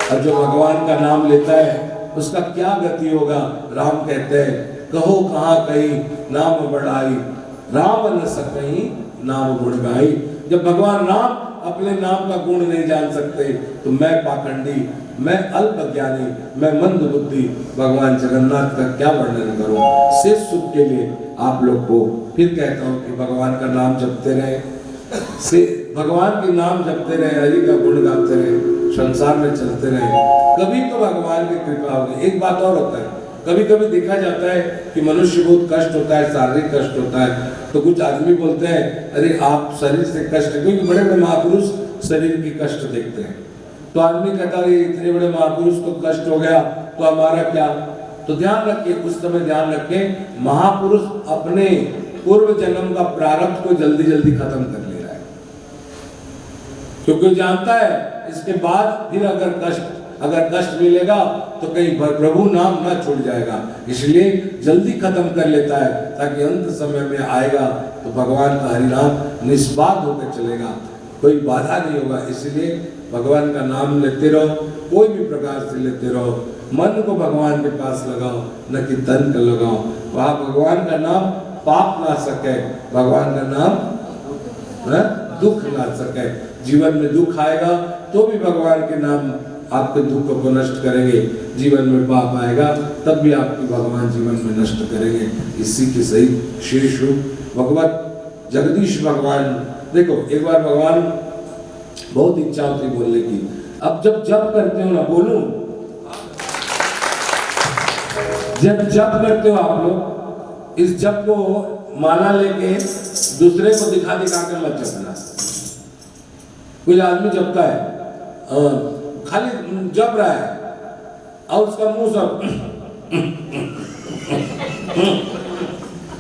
और जो भगवान का नाम लेता है उसका क्या गति होगा। राम कहते हैं कहो कहां कहीं नाम बढ़ाई, राम न सकहीं नाम गुण गाई। जब भगवान राम अपने नाम का गुण नहीं जान सकते तो मैं पाखंडी, मैं अल्पज्ञानी, मैं मंद बुद्धि भगवान जगन्नाथ का क्या वर्णन करूं। शेष सुख के लिए आप लोग को फिर कहता हूं कि भगवान का नाम जपते रहे, से भगवान के नाम जपते रहे, हरि का गुण गाते रहे, संसार में चलते रहे, कभी तो भगवान की कृपा होगी। एक बात और होता है, कभी कभी देखा जाता है कि मनुष्य बहुत कष्ट होता है, शारीरिक कष्ट होता है, तो कुछ आदमी बोलते हैं अरे आप शरीर से कष्ट, क्योंकि बड़े बड़े महापुरुष शरीर की कष्ट देखते हैं, तो आदमी कहता है इतने बड़े महापुरुष को कष्ट हो गया तो हमारा क्या। तो ध्यान रखिए, उस समय ध्यान रखें, महापुरुष अपने पूर्व जन्म का प्रारब्ध को जल्दी जल्दी खत्म कर ले रहा है, क्योंकि जानता है इसके बाद फिर अगर कष्ट मिलेगा तो कहीं प्रभु नाम ना छूट जाएगा, इसलिए जल्दी खत्म कर लेता है ताकि अंत समय में आएगा तो भगवान का हरिनाम निष्बाध होकर चलेगा, कोई बाधा नहीं होगा। इसलिए भगवान का नाम लेते रहो, कोई भी प्रकार से लेते रहो, मन को भगवान के पास लगाओ, न कि तन को लगाओ। वहां भगवान का नाम पाप ना सके, भगवान का नाम दुख ना सके। जीवन में दुख आएगा तो भी भगवान के नाम आपके दुख को नष्ट करेंगे, जीवन में पाप आएगा तब भी आपकी भगवान जीवन में नष्ट करेंगे। इसी के सही शेष रूप भगवत जगदीश भगवान। देखो एक बार भगवान बहुत इच्छा होती बोलने की, अब जब करते हो ना, बोलूं जब करते हो आप लोग, इस जप को माला लेके दूसरे को दिखा कर मत जपना। कोई आदमी जपता है, खाली जप रहा है और उसका मुंह सब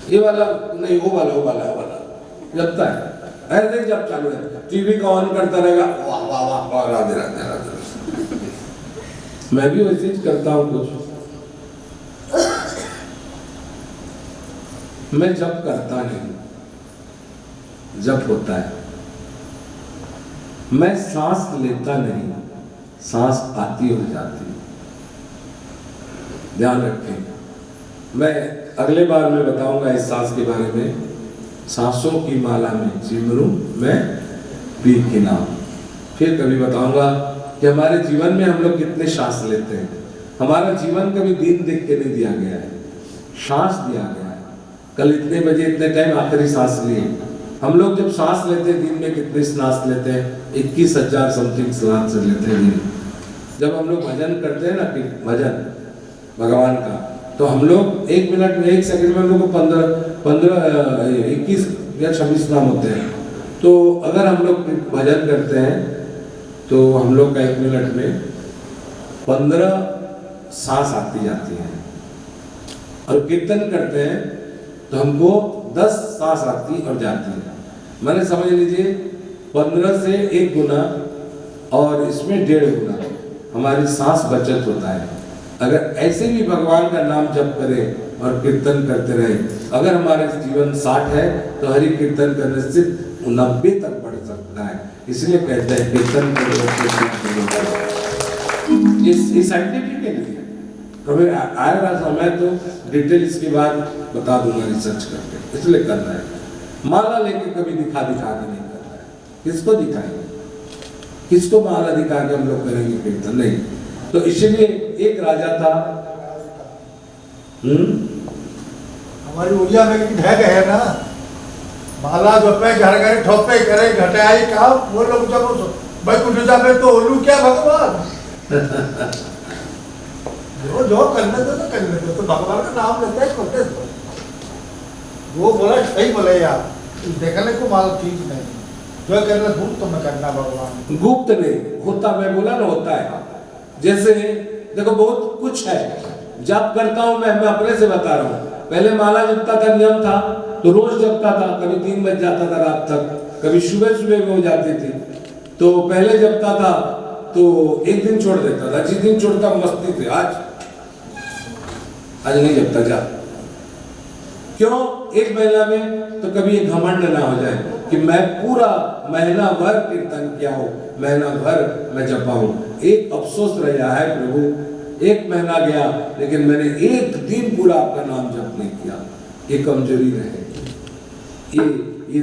ये वाला नहीं, वो वाला जपता है, ऐसे जब चालू है, टीवी का ऑन करता रहेगा, वाह वाह वाह वाह, राधे राधे राधे। मैं भी वैसे ही करता हूँ कुछ, मैं जप करता नहीं, जप होता है। मैं सांस लेता नहीं, सांस आती हो जाती है। ध्यान रखें, मैं अगले बार में बताऊंगा इस सांस के बारे में। सांसों की माला में सिमरूं मैं पीर के नाम। फिर कभी बताऊंगा कि हमारे जीवन में हम लोग कितने सांस लेते हैं। हमारा जीवन कभी दिन देख के नहीं दिया गया है, सांस दिया गया है। कल इतने बजे इतने टाइम आखिरी सांस लिए। हम लोग जब सांस लेते हैं दिन में कितने सांस लेते हैं? 21,000 समथिंग सांस लेते हैं दिन। जब हम लोग भजन करते हैं ना, भजन भगवान का, तो हम लोग 1 मिनट में 1 सेकंड में हम लोग को 21 या 26 नाम होते हैं। तो अगर हम लोग भजन करते हैं तो हम लोग का 1 मिनट में 15 सांस आती जाती है, और कीर्तन करते हैं तो हमको 10 सांस आती और जाती है। मैंने समझ लीजिए 15 से 1 गुना और इसमें 1.5 गुना हमारी सांस बचत होता है। अगर ऐसे भी भगवान का नाम जप करें और कीर्तन करते रहे, अगर हमारे जीवन 60 है तो हरि कीर्तन करने से 90 तक बढ़ सकता है। इसलिए कहते हैं कीर्तन करो। ये साइंटिफिक है, कभी आएगा समय तो डिटेल इसके बाद बता दूंगा रिसर्च करके। इसलिए करना है, माला लेके कभी दिखा के नहीं करना है। किसको दिखाएंगे, किसको माला दिखा के हम लोग करेंगे कीर्तन? नहीं। तो इसलिए एक राजा था, हमारी उड़िया में एक ढेग है ना, माला जपे घर घर ठोपे करे घटाई काम, वो लोग जब भाई कुछ जापे तो ओलू क्या भगवान जो करने दो तो करने दो, तो भगवान का नाम लेते हैं करते दो। वो बोला सही बोले यार, देखने को माल ठीक नहीं, जो करना गुप्त में करना भगवान, गुप्त नहीं होता। मैं बोला ना होता है। जैसे देखो बहुत कुछ है, जब करता हूं मैं अपने से बता रहा हूँ। पहले माला जपता था, नियम था तो रोज जपता था, कभी 3 बज जाता था रात तक, कभी सुबह सुबह हो जाती थी। तो पहले जपता था तो एक दिन छोड़ देता था, जिस दिन छोड़ता मस्ती थे, आज नहीं जपता जा। क्यों? 1 महीना में तो कभी एक घमंड ना हो जाए कि मैं पूरा महीना भर कीर्तन किया हूं, महीना भर मैं जपा हूं। एक अफसोस रह गया है प्रभु, 1 महीना गया लेकिन मैंने 1 दिन पूरा आपका नाम जप नहीं किया। ये कमजोरी रहे, ये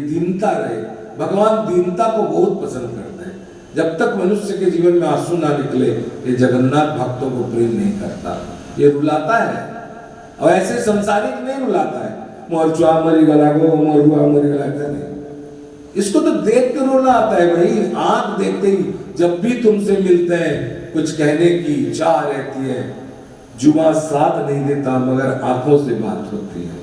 दीनता रहे। भगवान दीनता को बहुत पसंद करते हैं। जब तक मनुष्य के जीवन में आंसू ना निकले, ये जगन्नाथ भक्तों को प्रेम नहीं करता, ये रुलाता है। और ऐसे संसारिक नहीं रुलाता है, मोरचुआ मरी गला को मोरुआ मरी गला नहीं। इसको तो देख के रोना आता है भाई। आंख देखते ही जब भी तुमसे मिलते हैं कुछ कहने की चाह रहती है, जुबान साथ नहीं देता मगर आंखों से बात होती है।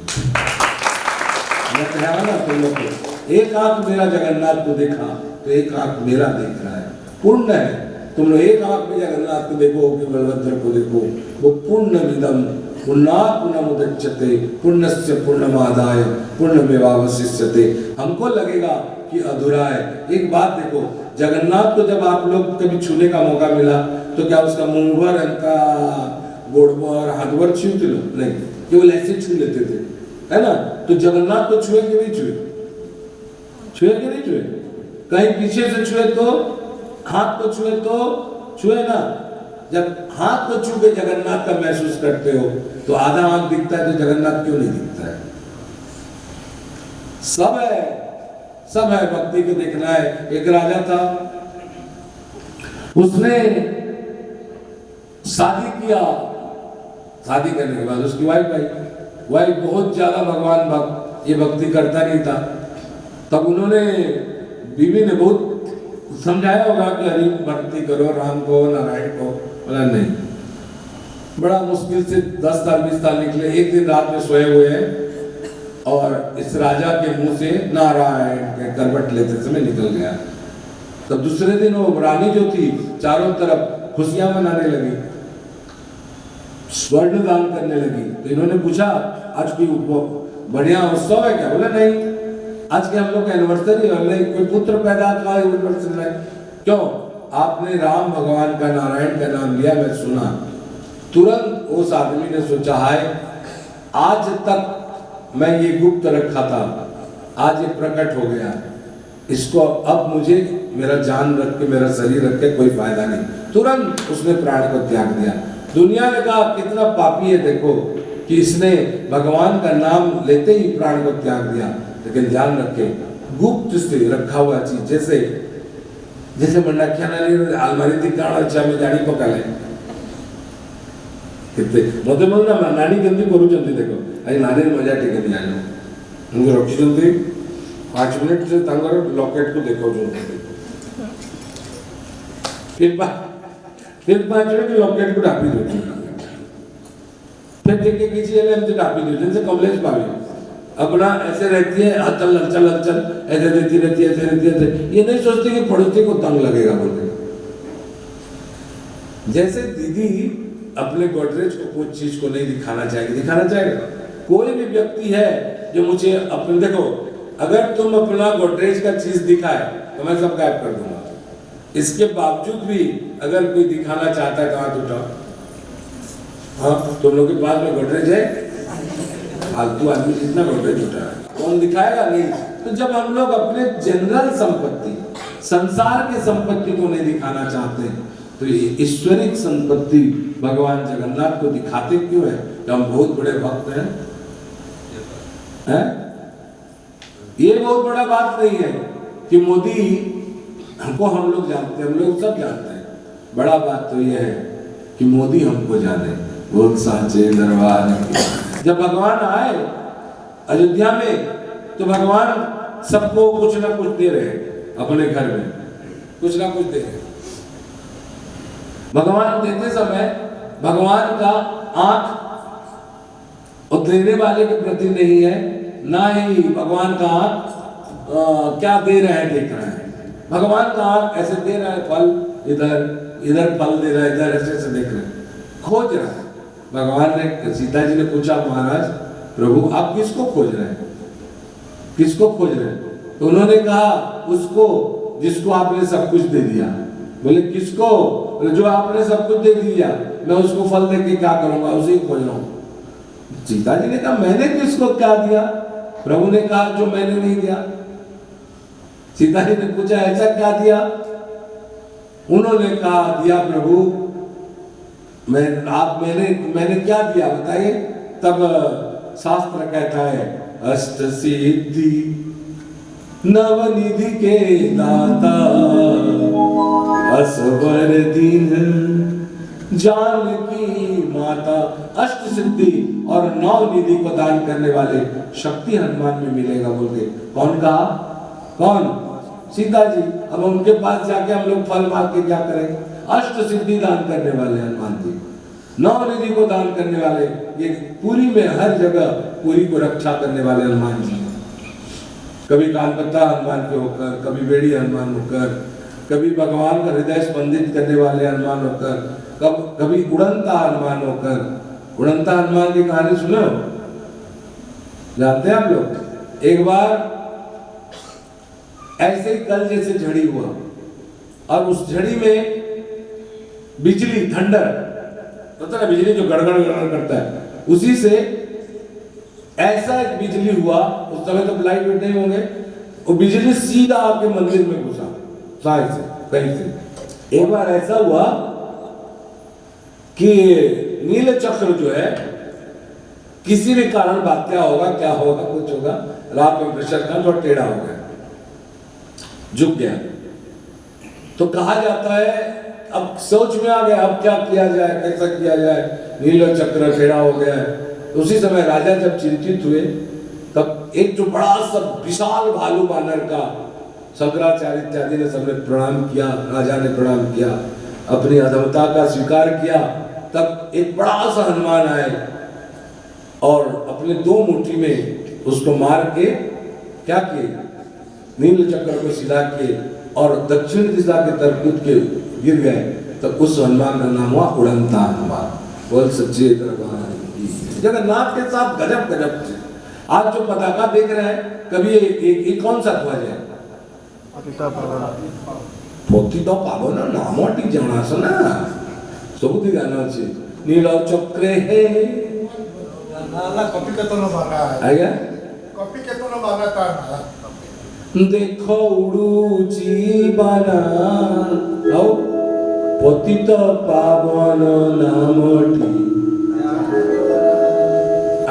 मैं कह रहा ना तुम लोग को, एक आंख मेरा जगन्नाथ को देखा तो एक आंख मेरा देख रहा है, पुण्य है। तुम लोग एक आंख में जगन्नाथ को देखो कि बलभद्र को देखो, वो पुण्यमिदं पुण्णात् पुण्यमुदच्यते पुण्यस्य पुण्यमादाय पुण्यमेवावशिष्यते। हमको लगेगा कि अधूरा है। एक बात देखो, जगन्नाथ को जब आप लोग कभी छूने का मौका मिला तो क्या उसका मुंह भर इनका गोड़ भर हाथ भर छूते लो? नहीं, केवल ऐसे छू लेते थे, है ना। तो जगन्नाथ को छुए कि नहीं छुए? छुए कि नहीं छुए? कहीं पीछे से छुए तो, हाथ को छुए तो छुए ना। जब हाथ को छू के जगन्नाथ का महसूस करते हो तो आधा आंख दिखता है, तो जगन्नाथ क्यों नहीं दिखता है? सब है, सब है। भक्ति को देखना है। एक राजा था, उसने शादी किया। शादी करने के बाद उसकी वाइफ आई। वाइफ बहुत ज्यादा भगवान भक्त, ये भक्ति करता नहीं था। तब उन्होंने, बीवी ने बहुत समझाया होगा कि हरि भक्ति करो, राम को, नारायण को। बोला नहीं। बड़ा मुश्किल से 10 साल 20 साल निकले। एक दिन रात में सोए हुए हैं और इस राजा के मुंह से नारायण के करवट लेते समय निकल गया। तब दूसरे दिन वो रानी जो थी चारों तरफ खुशियां मनाने लगी, स्वर्ण दान करने लगी। तो इन्होंने पूछा आज कोई बढ़िया उत्सव है क्या? बोला नहीं, आज के हम लोग एनिवर्सरी है, कोई पुत्र पैदा का एनिवर्सरी है। क्यों? आपने राम भगवान का, नारायण का नाम लिया, मैं सुना। तुरंत उस आदमी ने सोचा, हाय, आज तक मैं ये गुप्त रखा था, आज ये प्रकट हो गया, इसको अब मुझे मेरा जान रख के, मेरा शरीर रख के कोई फायदा नहीं। तुरंत उसने प्राण को त्याग दिया। दुनिया ने कहा कितना पापी है, देखो कि इसने भगवान का नाम लेते ही प्राण को त्याग दिया। लेकिन ध्यान रखे, गुप्त से रखा हुआ चीज, जैसे जैसे मंडाख्या अलमारी थी काड़ा अच्छा में जानी पकाले कितने मते मन ना नानी केमती करूचंती। देखो आज नानी मजा टिके नहीं आलो मुझे रखिचंती 5 मिनिट से तांगर लॉकेट को देखो जो फिर 5 मिनिट लॉकेट को ढापी दो, फिर देख के किसी एल एम से ढापी दो, जैसे कमलेश भाभी अपना ऐसे रहती है, हलचल हलचल हलचल ऐसे देती रहती है, ऐसे रहती है। ये नहीं सोचती कि पड़ोसी को तंग लगेगा बोलते। जैसे दीदी अपने गोदरेज को कुछ चीज को नहीं दिखाना चाहेगी, दिखाना चाहेगा। कोई भी व्यक्ति है जो मुझे अपने, देखो अगर तुम अपना गोदरेज का चीज दिखाए तो मैं सब गायब कर दूंगा। इसके बावजूद भी अगर कोई दिखाना चाहता है तो हाथ उठाओ। हाँ, तुम लोग के पास में गोदरेज है? फालतू आदमी जितना गोदरेज उठा है, कौन दिखाएगा? नहीं। तो जब हम लोग अपने जनरल संपत्ति, संसार की संपत्ति को नहीं दिखाना चाहते तो ये ईश्वरिक संपत्ति भगवान जगन्नाथ को दिखाते क्यों है? कि हम बहुत बड़े भक्त हैं? ये बहुत बड़ा बात नहीं है कि मोदी हमको, हम लोग जानते हैं, हम लोग सब जानते हैं। बड़ा बात तो यह है कि मोदी हमको जाने, बहुत साचे दरबार। जब भगवान आए अयोध्या में तो भगवान सबको कुछ ना कुछ दे रहे, अपने घर में कुछ ना कुछ दे रहे। भगवान देते समय भगवान का आंख और देने वाले के प्रति नहीं है, ना ही भगवान का आंख क्या दे रहे हैं देख रहे हैं। भगवान का आंख ऐसे दे रहा है, फल इधर इधर फल दे रहा है, इधर ऐसे ऐसे देख रहे हैं, खोज रहा है। भगवान ने, सीता जी ने पूछा, महाराज प्रभु आप किसको खोज रहे हैं, किसको खोज रहे हैं? तो उन्होंने कहा उसको जिसको आपने सब कुछ दे दिया। बोले किसको? बोले जो आपने सब कुछ दे दिया, मैं उसको फल दे के क्या करूंगा, उसी को खोज रहा हूं। सीता जी ने कहा मैंने किसको क्या दिया? प्रभु ने कहा जो मैंने नहीं दिया। सीता जी ने पूछा ऐसा क्या दिया? उन्होंने कहा दिया प्रभु मैंने क्या दिया बताइए। तब शास्त्र कहता है अष्ट सिद्धि नवनिधि के दाता असवर दीन जानकी माता। अष्ट सिद्धि और 9 निधि को दान करने वाले शक्ति हनुमान में मिलेगा बोलते। कौन कहा? कौन? सीता जी। अब उनके पास जाके हम लोग फल मांग के क्या करें? अष्ट सिद्धि दान करने वाले हनुमान जी। नौ निधि को दान करने वाले, ये पुरी में हर जगह पुरी को रक्षा करने वाले हनुमान जी। कभी कालपत्ता हनुमान के होकर, कभी बेड़ी हनुमान होकर, कभी भगवान का हृदय स्पंदित करने वाले हनुमान होकर, कभी उड़नता हनुमान होकर। उड़नता हनुमान की कहानी सुनो, जानते हैं आप लोग? एक बार ऐसे ही कल जैसे झड़ी हुआ और उस झड़ी में बिजली, थंडर, पता ना बिजली जो गड़गड़ गड़गड़ करता है, उसी से ऐसा एक बिजली हुआ। उस समय तो लाइट वेट नहीं होंगे, वो बिजली सीधा आपके मंदिर में घुसा, साइड से, कहीं से। एक बार ऐसा हुआ कि नील चक्र जो है किसी भी कारण बात्या होगा, क्या होगा, कुछ होगा, रात में प्रेशर का थोड़ा टेढ़ा हो गया, झुक गया। तो कहा जाता है, अब सोच में आ गया अब क्या किया जाए, कैसा किया जाए, नील चक्र टेढ़ा हो गया। उसी समय राजा जब चिंतित हुए तब एक जो बड़ा सा विशाल भालू बानर का शंकराचार्य इत्यादि ने सबने प्रणाम किया, राजा ने प्रणाम किया, अपनी अधमता का स्वीकार किया। तब एक बड़ा सा हनुमान आए और अपने दो मुट्ठी में उसको मार के क्या किए, नील चक्र को सीधा किए और दक्षिण दिशा के तरफ कूद के गिर गए। तो उस हनुमान का नाम हुआ उड़नता हनुमान। बोल सच्चे दरबार की जगन्नाथ के साथ गजब गजब। आज जो पताका देख रहे हैं, कभी ये कौन सा ध्वज है? पतित पावन नामटी जनासना सबुदी गाना আছে নীল চক্রে হে নালা কপি কেতন বানা আজ্ঞা কপি কেতন বানা তা না দেখো উড়ুচি বানা আও পতিত পাবন নামটি।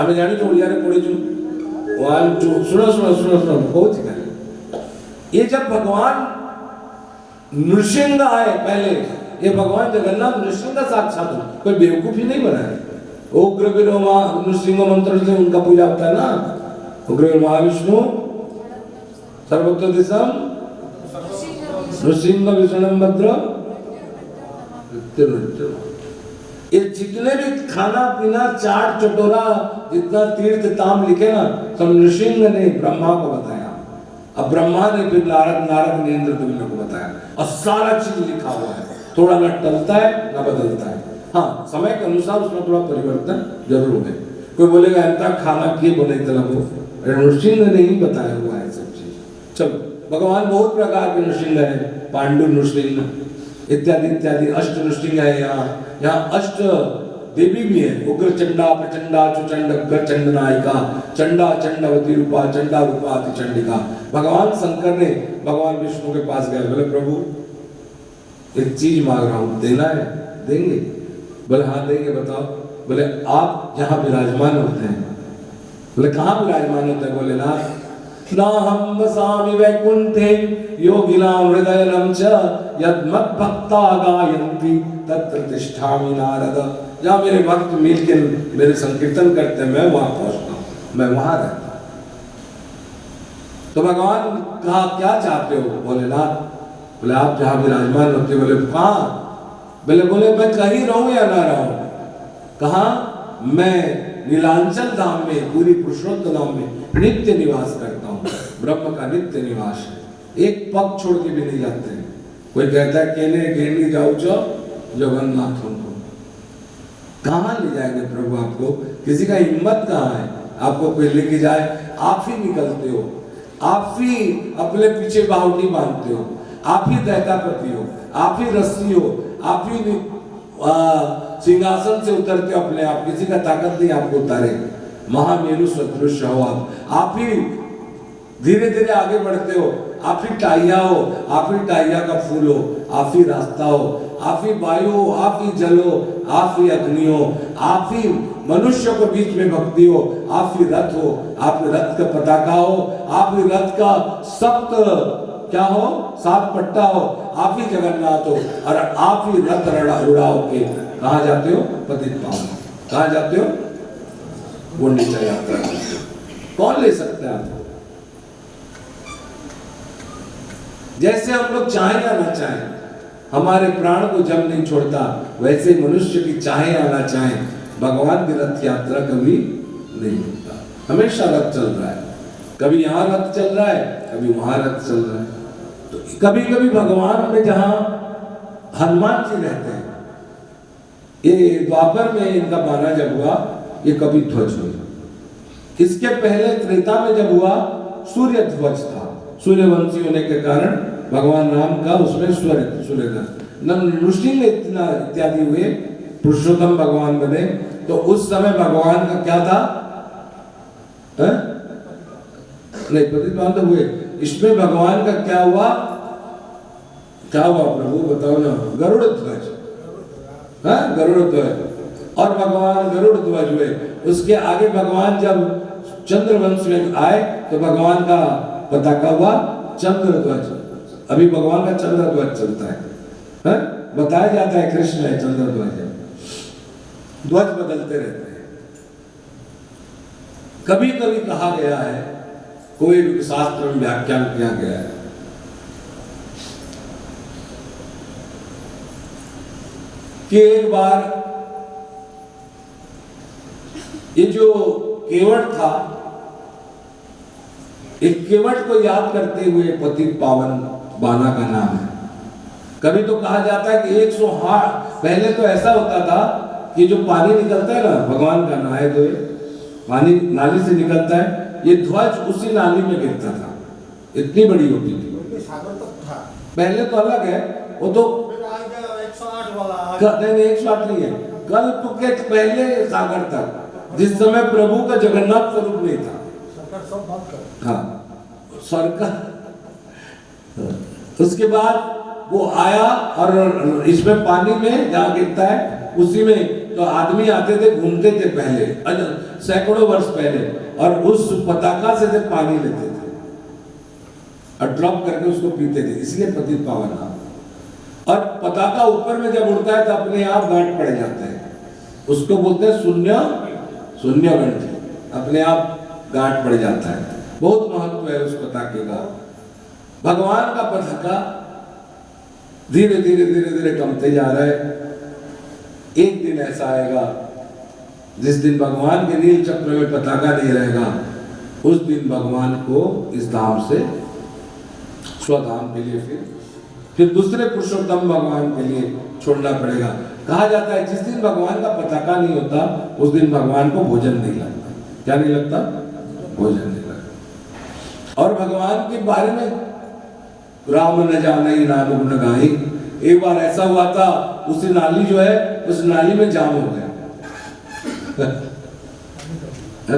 আমি জানি তো ওড়িয়ারে পড়েছু 1 2 सुनो सुनो सुनो सुनो बहुत ही। ये जब भगवान नृसिंह आए, पहले ये भगवान जगन्नाथ नृसिंह साक्षात, कोई बेवकूफ ही नहीं बना है। उग्र वीरो नृसिंह मंत्र से उनका पूजा होता है ना, उग्र महाविष्णु सर्वत्र दिशम नृसिंह विष्णु भद्र। ये जितने भी खाना पीना चाट चटोरा जितना तीर्थ ताम लिखे ना, सब नृसिंह ने ब्रह्मा को बताया। अब ब्रह्मा ने फिर नारद ने इंद्र दुम्न को बताया और सारा चीज लिखा हुआ है। थोड़ा न टलता है न बदलता है। हाँ, समय के अनुसार उसमें थोड़ा परिवर्तन जरूर है। कोई बोलेगा ऐसा खाना किए बने तलब नृसिंह ने नहीं बताया हुआ है सब चीज। चलो, भगवान बहुत प्रकार के नृसिंह है, पांडु नृसिंह इत्यादि इत्यादि, अष्ट नृसिंह है। यहाँ अष्ट देवी भी है, उग्र चंडा प्रचंडा चुचंड उग्र चंड नायिका चंडा चंडवती रूपा चंडा रूपा अति चंडिका। भगवान शंकर ने भगवान विष्णु के पास गए, बोले प्रभु एक चीज मांग रहा हूँ, देना है? देंगे? बोले हाँ देंगे, बताओ। बोले आप यहाँ विराजमान होते हैं। बोले कहाँ विराजमान होते हैं? बोले ना हम वसामि वैकुंठे योगिनां हृदयनं च यद्मद्भक्ता गायन्ति तत्र तिष्ठामि नारद। जहाँ मेरे भक्त मिलकर मेरे संकीर्तन करते हैं, मैं वहां पहुंचता हूँ, मैं वहां रहता हूँ। तो भगवान कहा क्या चाहते हो? बोले ना, बोले आप जहाँ विराजमान होते। बोले कहाँ? बोले मैं कहीं रहूं या ना रहूं। कहाँ? मैं नीलांचल धाम में, पूरी पुरुषोत्तम धाम में नित्य निवास करता हूँ। ब्रह्म का नित्य निवास है, एक पग छोड़ के भी नहीं जाते हैं। कोई कहता है केने घेनी जाओ चो जगन्नाथ को, कहाँ ले जाएंगे प्रभु आपको? किसी का हिम्मत कहाँ है आपको कोई लेके जाए? आप ही निकलते हो, आप ही अपने पीछे बाहुटी बांधते हो, आप ही दैतापति हो, आप ही रस्सी हो, आप ही सिंहासन से उतरते हो अपने आप। किसी का ताकत नहीं आपको उतारे। महामेरु सदृश हो आप ही धीरे धीरे आगे बढ़ते हो। आप ही टाइया हो, आप ही टाइया का फूल हो, आप ही रास्ता हो, आप ही वायु हो, आप ही जल हो, आप ही अग्नि हो, आप ही मनुष्य को बीच में भक्ति हो, आप ही रथ हो, आप ही रथ का पताका हो, आप ही रथ का सप्त क्या हो, सात पट्टा हो, आप ही जगन्नाथ हो और आप ही रथ उड़ाओ के कहाँ जाते हो? पतित पावन। कहाँ जाते हो? गुंडीचा यात्रा। कौन ले सकता है आपको? जैसे हम लोग चाहें या ना चाहें, हमारे प्राण को जब नहीं छोड़ता, वैसे मनुष्य की चाहे या ना चाहे भगवान की रथ यात्रा कभी नहीं होता। हमेशा रथ चल रहा है, कभी यहाँ रथ चल रहा है, कभी वहां रथ चल रहा है। तो कभी कभी भगवान में जहां हनुमान जी रहते हैं, ये द्वापर में इनका बाना जब हुआ, ये कभी ध्वज हुआ। इसके पहले त्रेता में जब हुआ, सूर्य ध्वज था। सूर्यवंशी होने के कारण भगवान राम का उसमें सूर्य नृसिंह इतना इत्यादि हुए, पुरुषोत्तम भगवान बने। तो उस समय भगवान का क्या था? नहीं, प्रतिपाद हुए। इसमें भगवान का क्या हुआ? क्या हुआ प्रभु बताओ ना? गरुड़ ध्वज, गरुड़ ध्वज। और भगवान गरुड़ ध्वज हुए। उसके आगे भगवान जब चंद्रवंश में आए तो भगवान का पताका हुआ चंद्र ध्वज। अभी भगवान का चंद्र ध्वज चलता है, बताया जाता है कृष्ण है चंद्र ध्वज है। ध्वज बदलते रहते हैं। कभी कभी कहा गया है, कोई शास्त्र में व्याख्यान किया गया है, कि एक बार ये जो केवट था, एक केवट को याद करते हुए पतित पावन बाना का नाम है। कभी तो कहा जाता है कि 108 पहले तो ऐसा होता था कि जो पानी निकलता है ना, भगवान का नहाए धोए पानी नाली से निकलता है, ये ध्वज उसी नाली में गिरता था। इतनी बड़ी होती थी। सागर तक था पहले तो अलग है, वो तो 108 वाला 108 नहीं है, कल्प के पहले सागर तक, जिस समय प्रभु का जगन्नाथ स्वरूप नहीं था। सरकार सब बंद कर। हाँ, सरकार। उसके बाद वो आया और इसमें पानी में जहाँ गिरता है उसी में तो आदमी आते थे, घूमते थे पहले, सैकड़ों वर्ष पहले, और उस पताका से पानी लेते थे और ड्रॉप करके उसको पीते थे, इसलिए पतित पावन नाम। और पताका ऊपर में जब उड़ता है तो अपने आप गांठ पड़ जाता है, उसको बोलते हैं शून्य गंठ, अपने आप गांठ पड़ जाता है। बहुत महत्व है उस पताके का। भगवान का पताका धीरे धीरे धीरे धीरे कमते जा रहा है। एक दिन ऐसा आएगा जिस दिन भगवान के नील चक्र में पताका नहीं रहेगा, उस दिन भगवान को इस धाम से स्वधाम के लिए फिर दूसरे पुरुषोत्तम भगवान के लिए छोड़ना पड़ेगा। कहा जाता है जिस दिन भगवान का पताका नहीं होता, उस दिन भगवान को भोजन नहीं लगता। क्या नहीं लगता? भोजन नहीं लगता। और भगवान के बारे में राम न जाने नाम गुण गाई। एक बार ऐसा हुआ था, उसी नाली जो है उस नाली में जाम हो गया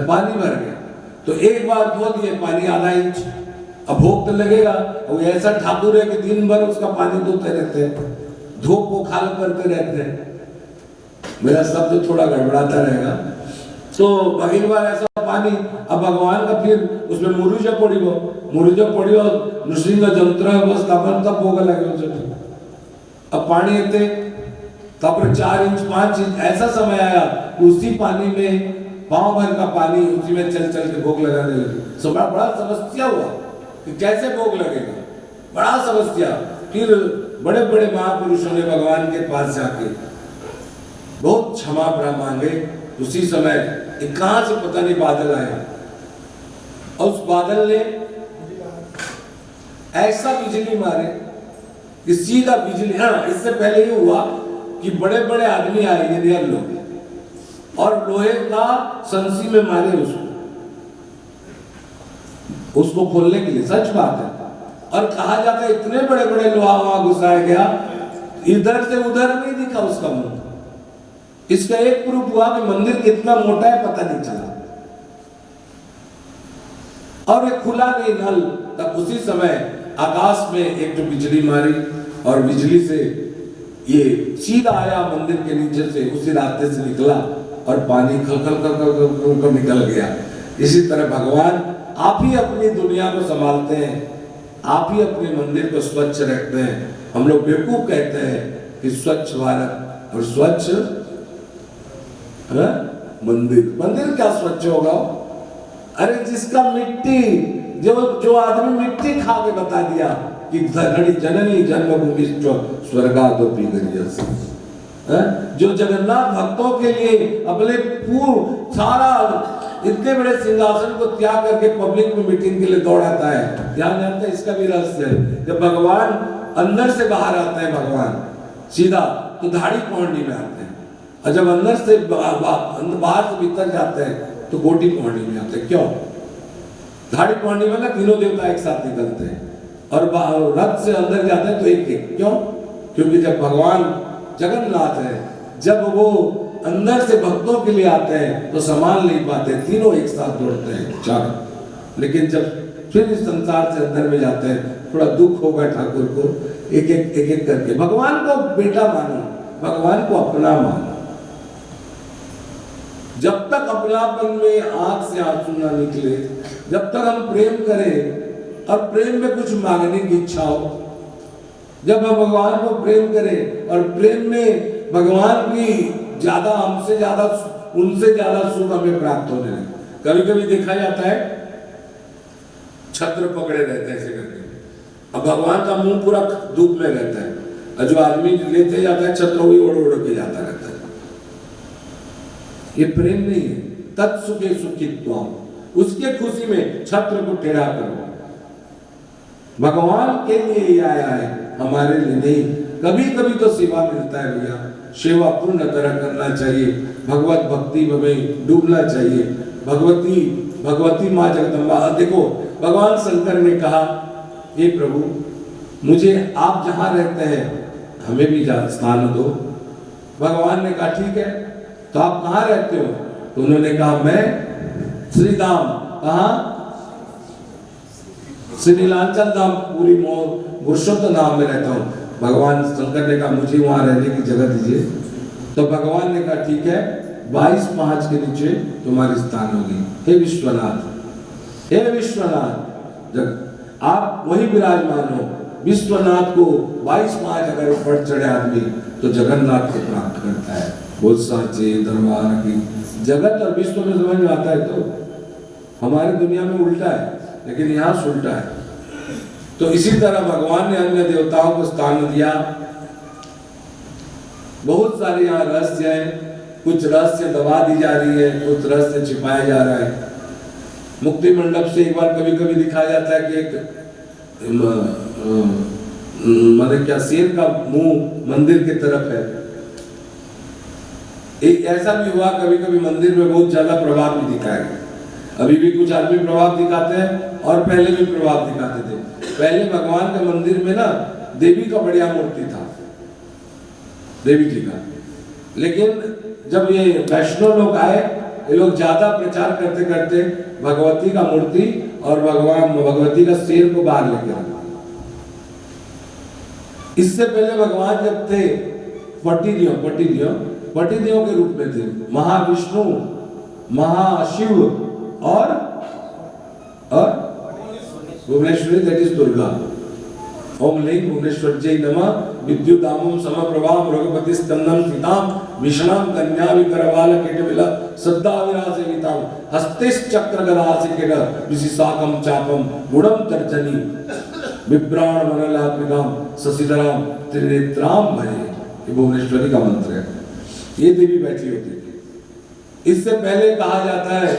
पानी भर गया। तो एक बार धो दिए पानी आधा इंच, अब भोग तो लगेगा। वो ऐसा ठाकुर है कि दिन भर उसका पानी धोते रहते हैं, धूप को खाल करते रहते हैं। मेरा शब्द थोड़ा गड़बड़ाता रहेगा। तो एक बार ऐसा पानी, अब भगवान का फिर उसमें मुरुजा पड़ी और नृसिंह जंत्र स्थापन तब भोग लगे उसे। अब पानी इतने तब 4 इंच 5 इंच ऐसा समय आया कि उसी पानी में पांव भर का पानी उसी में चल चल के भोग लगाने लगे। सब बड़ा समस्या हुआ कि कैसे भोग लगेगा, बड़ा समस्या। फिर बड़े बड़े महापुरुषों ने भगवान के पास जाके बहुत क्षमा मांगे। उसी समय कहां से पता नहीं बादल आया, और उस बादल ने ऐसा बिजली मारे कि सीधा बिजली। हाँ, इससे पहले ये हुआ कि बड़े बड़े आदमी आए, इंजीनियर लोग, और लोहे का संसी में मारे उसको खोलने के लिए। सच बात है। और कहा जाता है इतने बड़े बड़े लोहा वहां घुसाया गया, इधर से उधर नहीं दिखा उसका मुंह। इसका एक प्रूफ हुआ कि मंदिर कितना मोटा है पता नहीं चला, और ये खुला नहीं नल। तब उसी समय आकाश में एक तो बिजली मारी, और बिजली से ये सीधा आया मंदिर के नीचे से, उसी रास्ते से निकला और पानी खल खल खल खल खल खल निकल गया। इसी तरह भगवान आप ही अपनी दुनिया को संभालते हैं, आप ही अपने मंदिर को स्वच्छ रखते हैं। हम लोग बेवकूफ कहते हैं कि स्वच्छ भारत और स्वच्छ मंदिर। मंदिर क्या स्वच्छ होगा? अरे जिसका मिट्टी जो आदमी मिट्टी खा के बता दिया कि धरणी जननी जन्मभूमि स्वर्गादपि गरीयसी, जो जगन्नाथ भक्तों के लिए अपने पूर्ण सारा इतने बड़े सिंहासन को त्याग करके पब्लिक में मीटिंग के लिए दौड़ाता है, ध्यान जानते हैं इसका भी रहस्य है। जब भगवान अंदर से बाहर आते हैं भगवान सीधा तो धाड़ी पौंडी में आते हैं, और जब अंदर से बाहर से भीतर जाते हैं तो गोटी पौंडी में आते हैं। क्यों? धाड़ी पौंडी में ना तीनों देवता एक साथ निकलते हैं, और रथ से अंदर जाते हैं तो एक एक। क्यों? क्योंकि जब भगवान जगन्नाथ है, जब वो अंदर से भक्तों के लिए आते हैं तो संभाल नहीं पाते, तीनों एक साथ दौड़ते हैं चार। लेकिन जब फिर इस संसार से अंदर में जाते हैं, थोड़ा दुख होगा ठाकुर को, एक एक करके भगवान को बेटा मानो, भगवान को अपना मानो। जब तक अपनापन में आंख से आंसू ना निकले, जब तक हम प्रेम करें और प्रेम में कुछ मांगने की इच्छा हो, जब हम भगवान को प्रेम करें और प्रेम में भगवान की ज्यादा हमसे ज्यादा उनसे ज्यादा सुख हमें प्राप्त होने लगे। कभी कभी देखा जाता है छत्र पकड़े रहते हैं ऐसे करके, अब भगवान का मुंह पूरा धूप में रहता है, और जो आदमी लेते जाता है छत्र वही ओढ़ ओढ़ के जाता रहता है। ये प्रेम नहीं है। तत्सुखे सुखित्वम, उसके खुशी में छत्र को टेढ़ा करो। भगवान के लिए आया है, हमारे लिए नहीं। कभी कभी तो सेवा मिलता है भैया, सेवा पूर्ण तरह करना चाहिए, भगवत भक्ति में डूबना चाहिए। भगवती माँ जगदम्बा, देखो भगवान शंकर ने कहा हे प्रभु मुझे आप जहाँ रहते हैं हमें भी स्थान दो। भगवान ने कहा ठीक है, तो आप कहाँ रहते हो? तो उन्होंने कहा मैं श्रीधाम, कहाँ? श्री नीलांचल धाम, पूरी पुरुषोत्तम धाम में रहता हूँ। भगवान शंकर ने कहा मुझे वहां रहने की जगह दीजिए। तो भगवान ने कहा ठीक है, 22 पहाड़ के नीचे तुम्हारी स्थान होगी। हे विश्वनाथ, हे विश्वनाथ, जब आप वही विराजमान हो। विश्वनाथ को 22 पहाड़ अगर ऊपर चढ़े आदमी तो जगन्नाथ को प्राप्त करता है। बोल साचे दरबार की। जगत और विश्व में समझ में आता है, तो हमारी दुनिया में उल्टा है, लेकिन यहाँ उल्टा है। तो इसी तरह भगवान ने अन्य देवताओं को स्थान दिया। बहुत सारे यहाँ रहस्य हैं, कुछ रहस्य दबा दी जा रही है, कुछ रहस्य छिपाया जा रहा है। मुक्ति मंडप से एक बार कभी कभी दिखाया जाता है कि एक मतलब क्या शेर का मुंह मंदिर की तरफ है। एक ऐसा भी हुआ कभी कभी मंदिर में बहुत ज्यादा प्रभाव भी दिखाया गया। अभी भी कुछ आदमी प्रभाव दिखाते हैं और पहले भी प्रभाव दिखाते थे। पहले भगवान के मंदिर में ना देवी का बढ़िया मूर्ति था, देवी जी का। लेकिन जब ये वैष्णव लोग आए, ये लोग ज्यादा प्रचार करते करते भगवती का मूर्ति और भगवती का शेर को बाहर लेके आए। इससे पहले भगवान जब थे पटिदियों के रूप में थे, महाविष्णु, महाशिव और भुवनेश्वरी, दैट इज दुर्गा। ओम लिंग भुवनेश्वर जय नमः। विद्युदामम समप्रभाम रघुपति स्तंभम सीताम विष्णाम कन्या विकरवाल केटविल सद्दा विरासेविताम हस्तेश्चक्र गदासिकेट विशिशाकम चापम गुणम तर्जनी विभ्राण मनलात्मिकाम शशिधराम त्रिनेत्राम भजे। ये भुवनेश्वरी का मंत्र है। ये देवी बैठी होती थी। इससे पहले कहा जाता है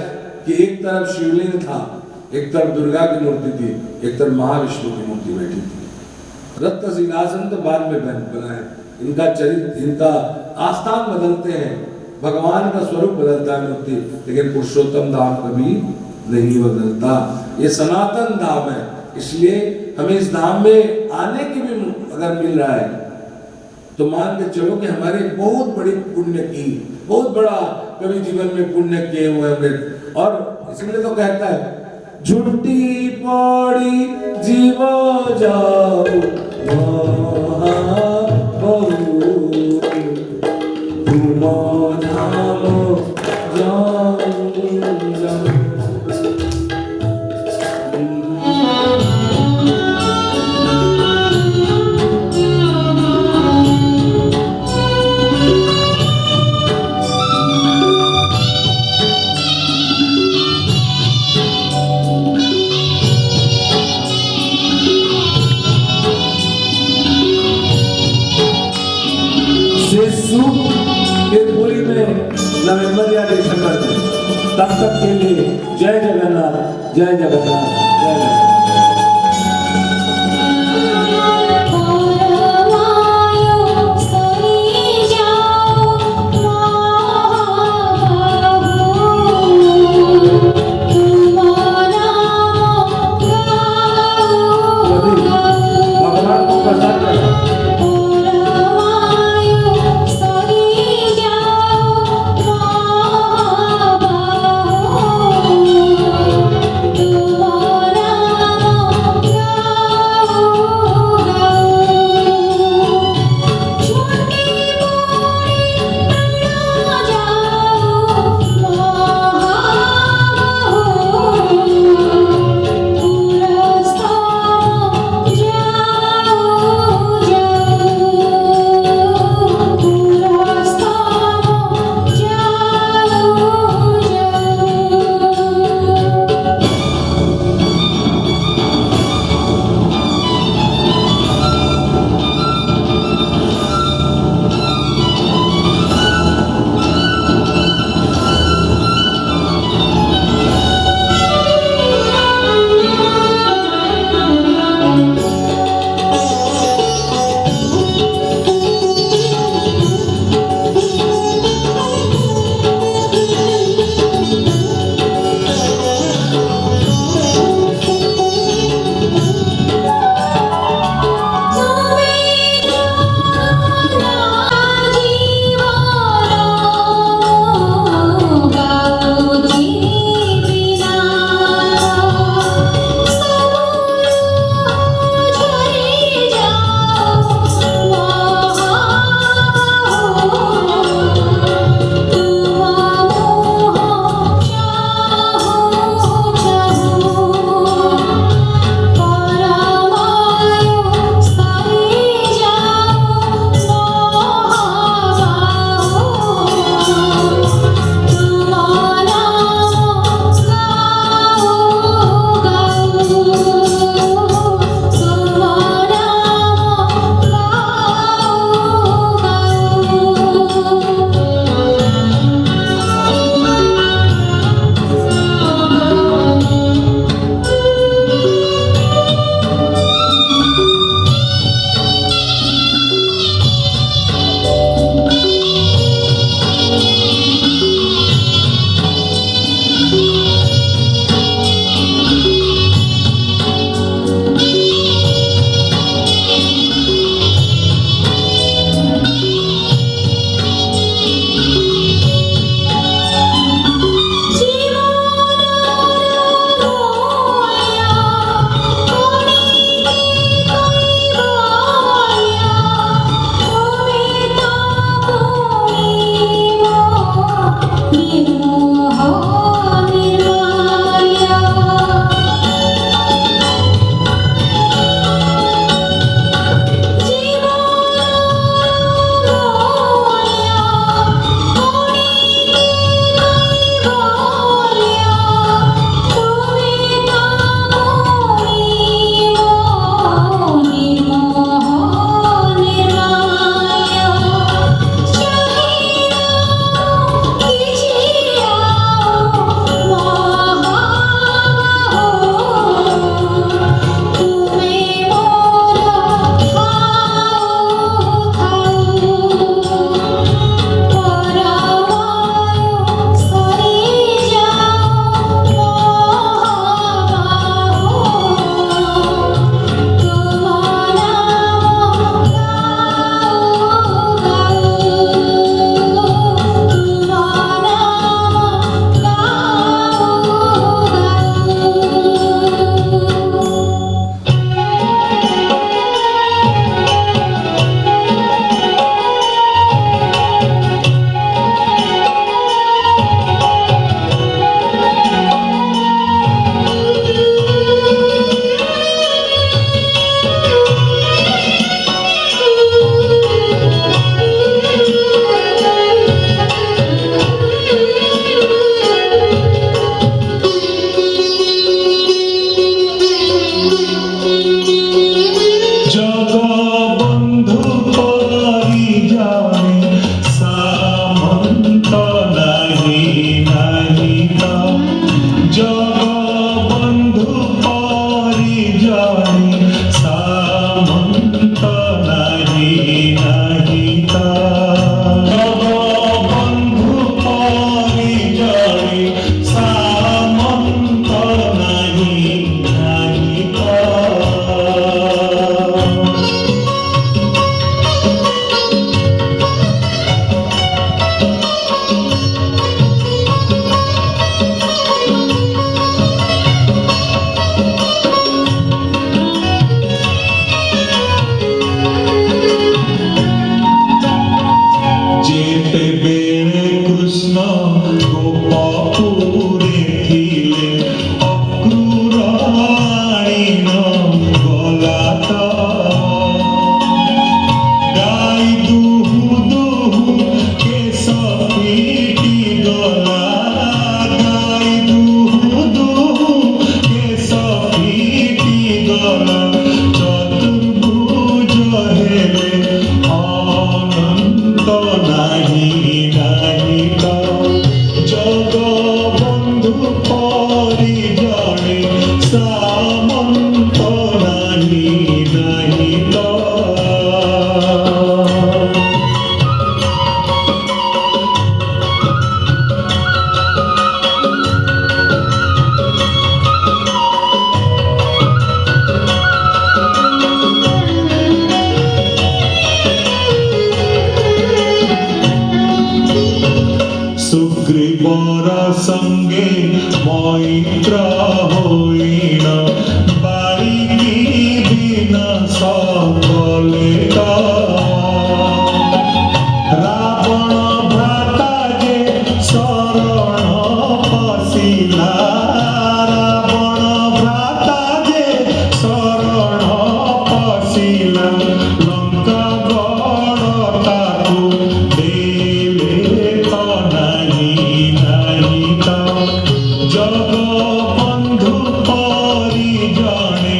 कि एक तरफ शिवलिंग था, एक तरफ दुर्गा की मूर्ति थी, एक तरफ महाविष्णु की मूर्ति बैठी थी। रत्न सिंहासन तो बाद में बना है। इनका चरित्र, इनका आस्थान बदलते हैं, भगवान का स्वरूप बदलता है मूर्ति, लेकिन पुरुषोत्तम धाम कभी नहीं बदलता। ये सनातन धाम है, इसलिए हमें इस धाम में आने की भी अगर मिल रहा है तो मान के चलो कि हमारे बहुत बड़ी पुण्य की, बहुत बड़ा कभी जीवन में पुण्य किए हुए हैं। और इसलिए तो कहता है झूठी पौड़ी जीव जाओ तुम धाम जाओ। तब तक के लिए जय जगन्नाथ, जय जगन्नाथ, जय जगन्नाथ। भगवान को प्रसन्न करो। जाओ मोरा संगे मैत्र होइना बाड़ी बिना सकले रावण भ्राता जे शरण पशिला रावण भ्राता जे शरण पशिला लंका गड़ ताकू देले तो नहीं नहीं तो जग बंधु परिजने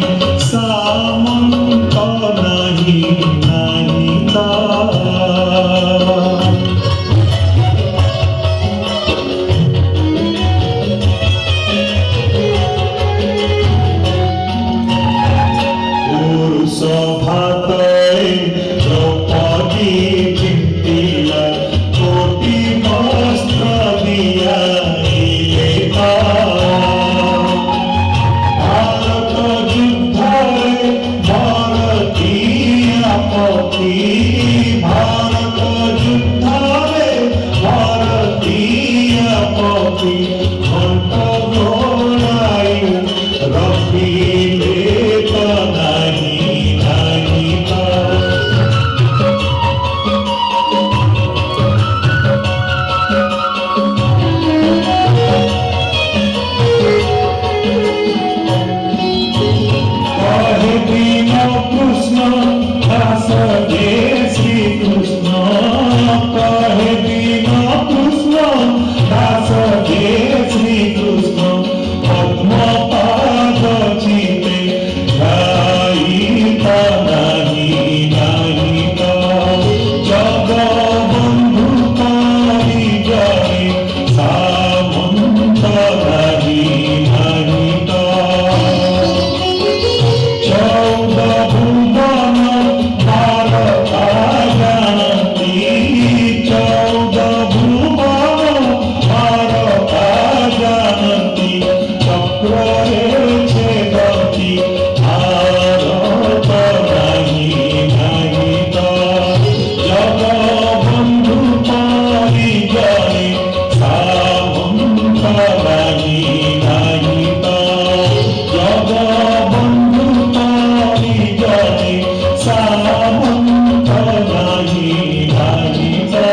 सामंत नहीं नहीं तो पुरुष भातए द्रौपदी चिंतिला कोटि वस्त्र दिया भारत युद्धे भारतीय पति भारत युद्धे भारतीय पति घंट घोड़ाई रखिले तो नहीं नहीं तो कहे दीन कृष्ण दास जे श्री कृष्ण कहे दीन कृष्ण दास जे श्री कृष्ण पद्म पाद चिते ध्याई तो नहीं नहीं तो जग बंधु परिजने सामंत नहीं नहीं तो चौदह भुवन भारत जानती चौदह भुवन भारत जानती चक्र छेदती भारत नहीं नहीं तो जग बंधु परिजने सामंत नहीं नहीं तो जग बंधु परिजने सामंत नहीं नहीं तो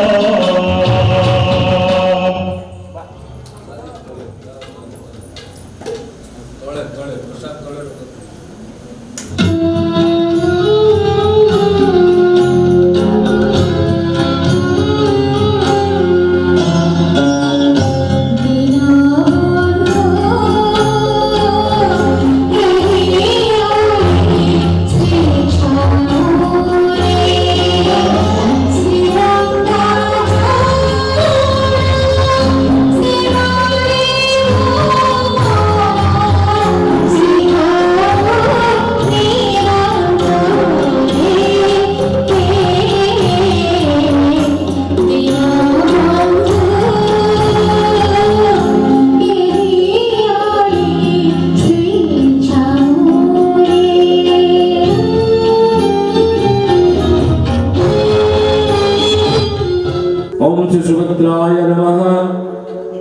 ओम श्री सुभद्राय नमः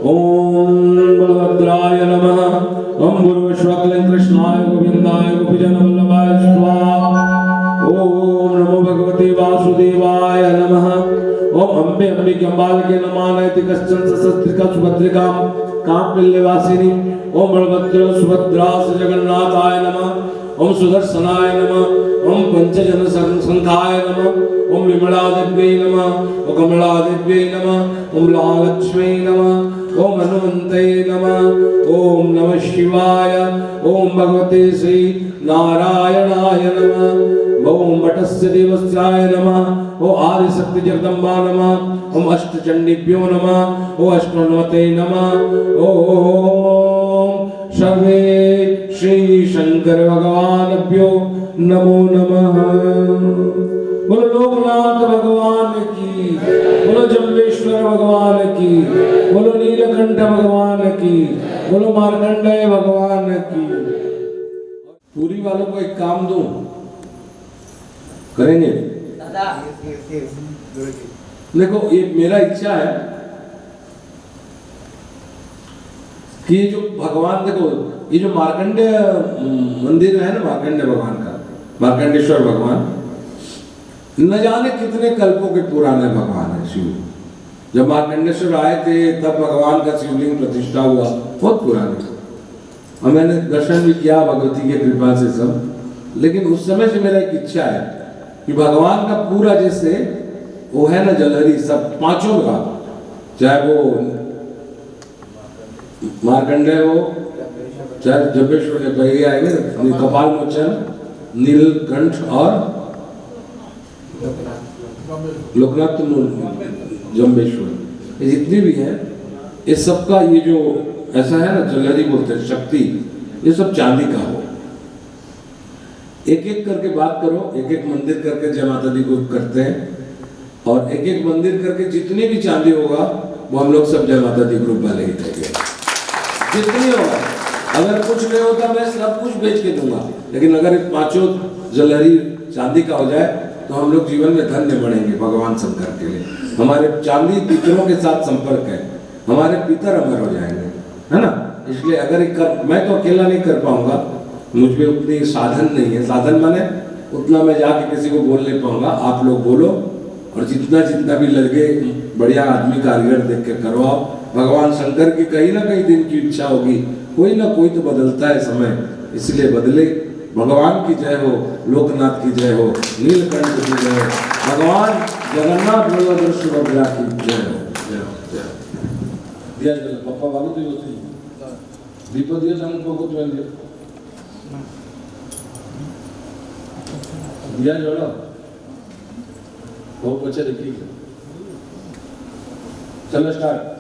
ओम बलभद्राय नमः ओम गुरु विश्वक्लं कृष्णाय गोविंदाय गोपीजन वल्लभाय स्वाहा ओम नमो भगवते वासुदेवाय नमः ओम अम्बे अम्बिके अम्बालिके नमः नैति कश्चन सशस्त्रिका सुभद्रिका काम्पिल्यवासिनी ओम बलभद्र सुभद्रा जगन्नाथाय नमः ओम सुदर्शनाय नमः ओम पंचजन संखाय नमः ओम विमला देव्यै नमः ओम कमला देव्यै नमः ओम महालक्ष्मी नमः ओम हनुमन्ते नमः ओम नमः शिवाय ओम भगवते श्री नारायणाय नमः ओम वटस्य देवस्याय नमः ओम आदिशक्ति जगदम्बा नमः ओम अष्टचंडीभ्यो नमः ओम अष्टोन्नते नमः ओम सर्वे श्री शंकर भगवानभ्यो नमो नमः। बोलो लोकनाथ भगवान की, बोलो जम्बेश्वर भगवान की, बोलो नीलकंठ भगवान की, बोलो मार्कंडेय भगवान की। पूरी वालों को एक काम दो, करेंगे? देखो ये मेरा इच्छा है कि ये जो भगवान देखो, ये जो मार्कंडेय मंदिर है ना, मार्कंडेय भगवान का, मार्कंडेश्वर भगवान, न जाने कितने कल्पों के पुराने भगवान है शिव। जब मार्कंडेश्वर आए थे तब भगवान का शिवलिंग प्रतिष्ठा हुआ, बहुत पुराने। और मैंने दर्शन भी किया भगवती की कृपा से सब। लेकिन उस समय से मेरा एक इच्छा है कि भगवान का पूरा जैसे वो है ना जलहरी, सब पांचों का, चाहे वो मार्कंडेय हो, चाहे जम्बेश्वर भैया आएंगे, कपाल मोचन, नीलकंठ और लोकनाथ जम्बेश्वर, ये जितनी भी हैं, ये सबका ये जो ऐसा है ना जलहरी बोलते हैं शक्ति, ये सब चांदी का हो। एक एक करके बात करो, एक एक मंदिर करके जय माता दी को करते हैं, और एक एक मंदिर करके जितनी भी चांदी होगा वो हम लोग सब जय माता दी ग्रुप वाले ही देंगे, जितनी होगा। अगर कुछ नहीं होता मैं सब कुछ बेच के दूंगा, लेकिन अगर पांचों जलहरी चांदी का हो जाए तो हम लोग जीवन में धन्य बढ़ेंगे भगवान शंकर के लिए। हमारे चांदी पितरों के साथ संपर्क है, हमारे पितर अमर हो जाएंगे, है ना। इसलिए अगर मैं तो अकेला नहीं कर पाऊंगा, मुझ में उतनी साधन नहीं है, साधन माने उतना मैं जाके किसी को बोल नहीं पाऊंगा। आप लोग बोलो, और जितना जितना भी लगे बढ़िया आदमी कारीगर देख के करवाओ। भगवान शंकर की कहीं ना कहीं दिन की इच्छा होगी, कोई ना कोई तो बदलता है समय, इसलिए बदले। भगवान की जय हो, लोकनाथ की जय हो, नीलकंठ की जय हो, भगवान जगन्नाथ बलभद्र सुभद्रा की जय हो, जय हो, जय हो। दिया जल पप्पा वालों तो होते हैं दीपो दिया था हमको कुछ बन दिया जोड़ा बहुत अच्छा देखिए। चलो स्टार्ट।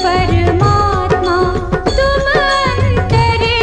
परमात्मा तुम अंतर्यामी।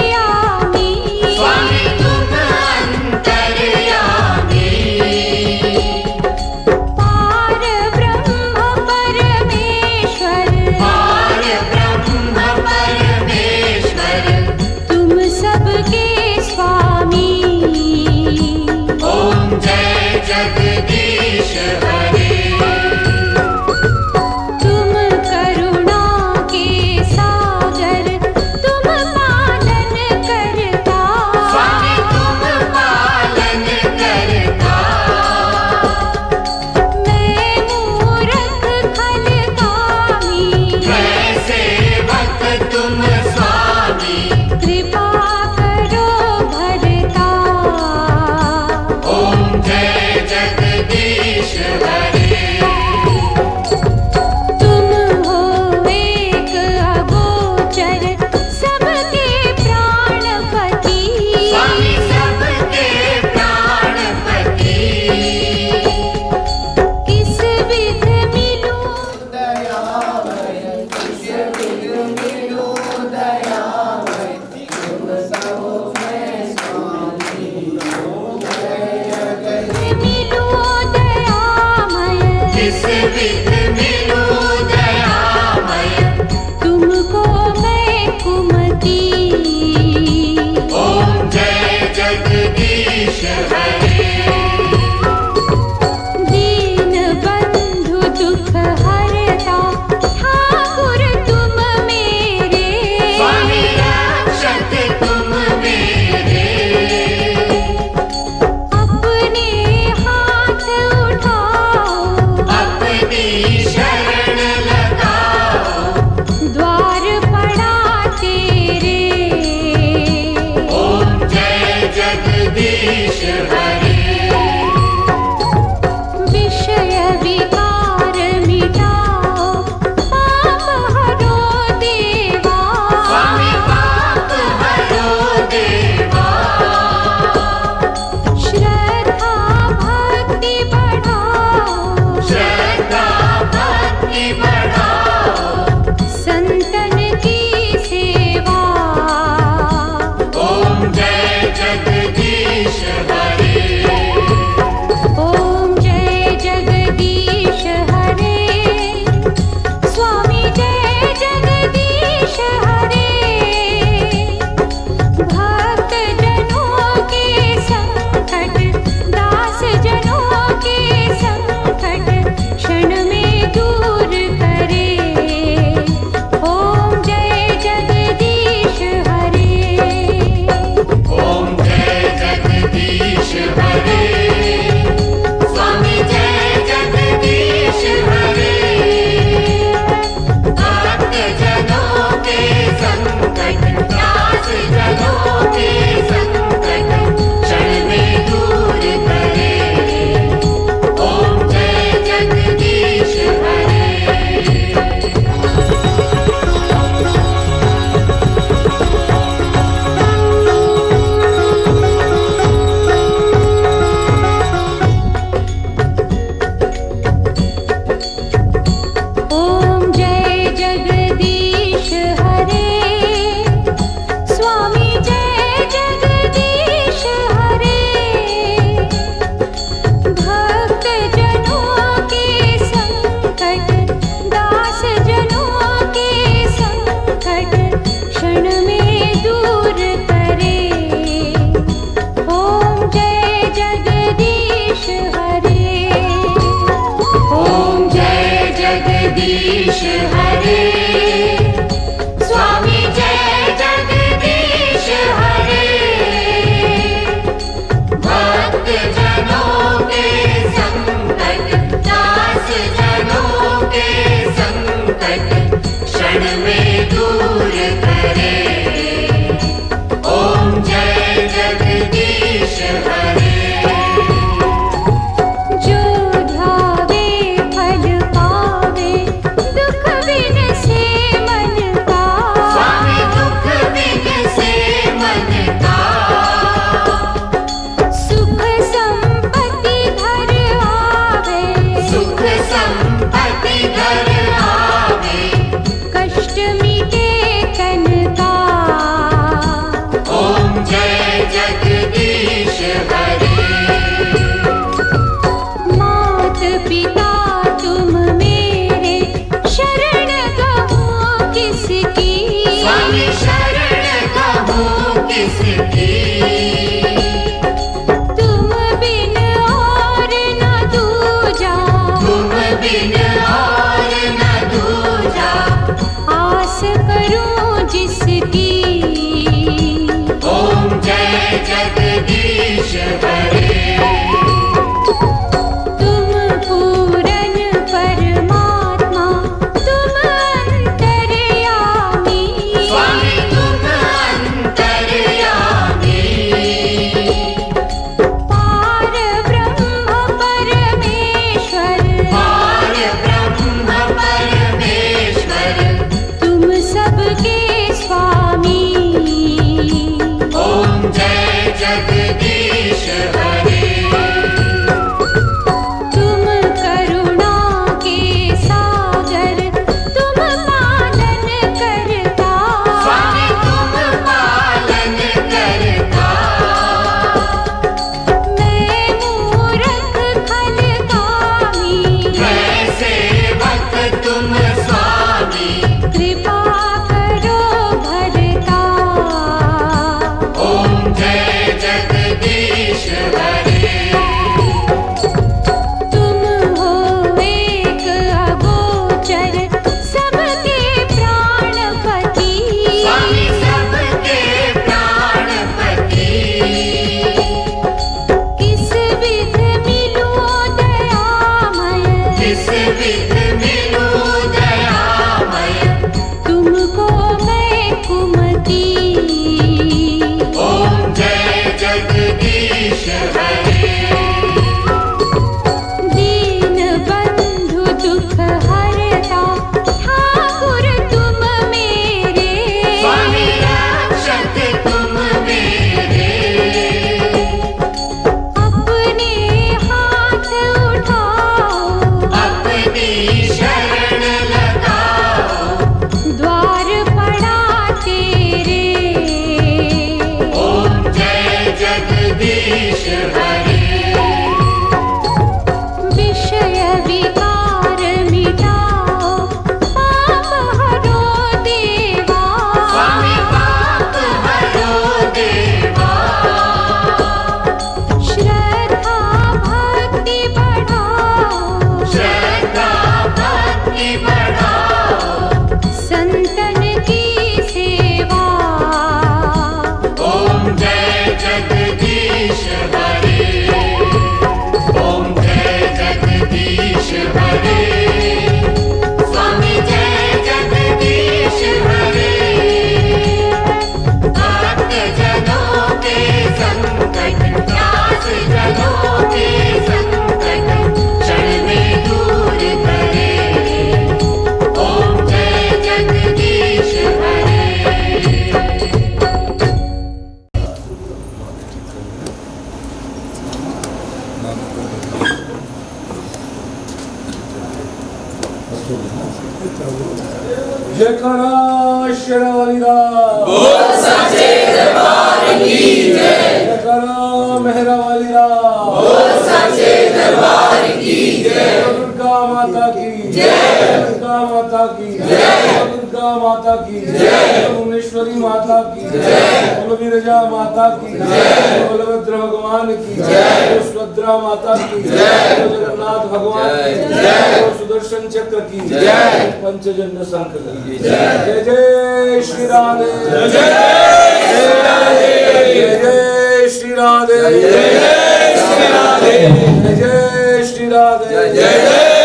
संकट क्षण में दूर करे। ओम जय जगदीश हरे। जो ध्यावे फल पावे दुख बिन से मन का। स्वामी दुख बिन से मन का। सुख संपत्ति घर आवे। सुख संपत्ति घर आवे। कष्ट मिटे तन का। ओम जय जगदीश हरे। मात पिता तुम मेरे शरण कहूँ किसकी। स्वामी शरण कहूँ किसकी। तुम बिन और न दूजा। तुम बिन और न दूजा। आस करूं जिसकी। ओम जय जगदीश हरे। तुम पूरन परमात्मा तुम अंतर्यामी। स्वामी तुम अंतर्यामी। पार ब्रह्म परमेश्वर। पार ब्रह्म परमेश्वर। तुम सबके स्वामी। ओम जय जगदीश हरे। तुम करुणा के सागर तुम पालन करता। स्वामी तुम पालन करता। मैं मूरख खल कामी। मैं सेवक तुम स्वामी। कृपा करो भरता। ओम जय जगदीश हरे। तुम हो एक अगोचर सबके प्राणपति। स्वामी सबके प्राणपति। किस विध मिलो दयामय। किस विध मिलूं दयामय। तुमको मैं कुमति। ओम जय जगदीश हरे। दीन बंधु दुख हरता ठाकुर तुम मेरे। स्वामी रक्षक तुम मेरे। अपने हाथ उठाओ। अपनी शरण लगाओ। द्वार पड़ा तेरे। ओम जय जगदीश हरे। विषय विकार मिटाओ पाप हरो देवा। स्वामी पाप हरो देवा। श्रद्धा भक्ति बढ़ाओ। श्रद्धा भक्ति बढ़ाओ। संतन की सेवा। ओम जय जगदीश हरे। ओम जय जगदीश हरे। स्वामी जय जगदीश हरे। भक्त जनों के संकट दास जनों के संकट क्षण में दूर करे। ओम जय जगदीश हरे। जयकारा शेरावालीदा। जयकारा मेहरावालीदा। दुर्गा माता की दुर्गा माता की दुर्गा माता की भुवनेश्वरी माता की बोलो विरजा माता की बोलो भद्र भगवान की बोलो सुभद्रा माता की बोलो जगन्नाथ भगवान की बोलो सुदर्शन चक्र की पंचजन्य शंख की जय जय श्री राधे जय जय श्री राधे जय जय श्री राधे जय जय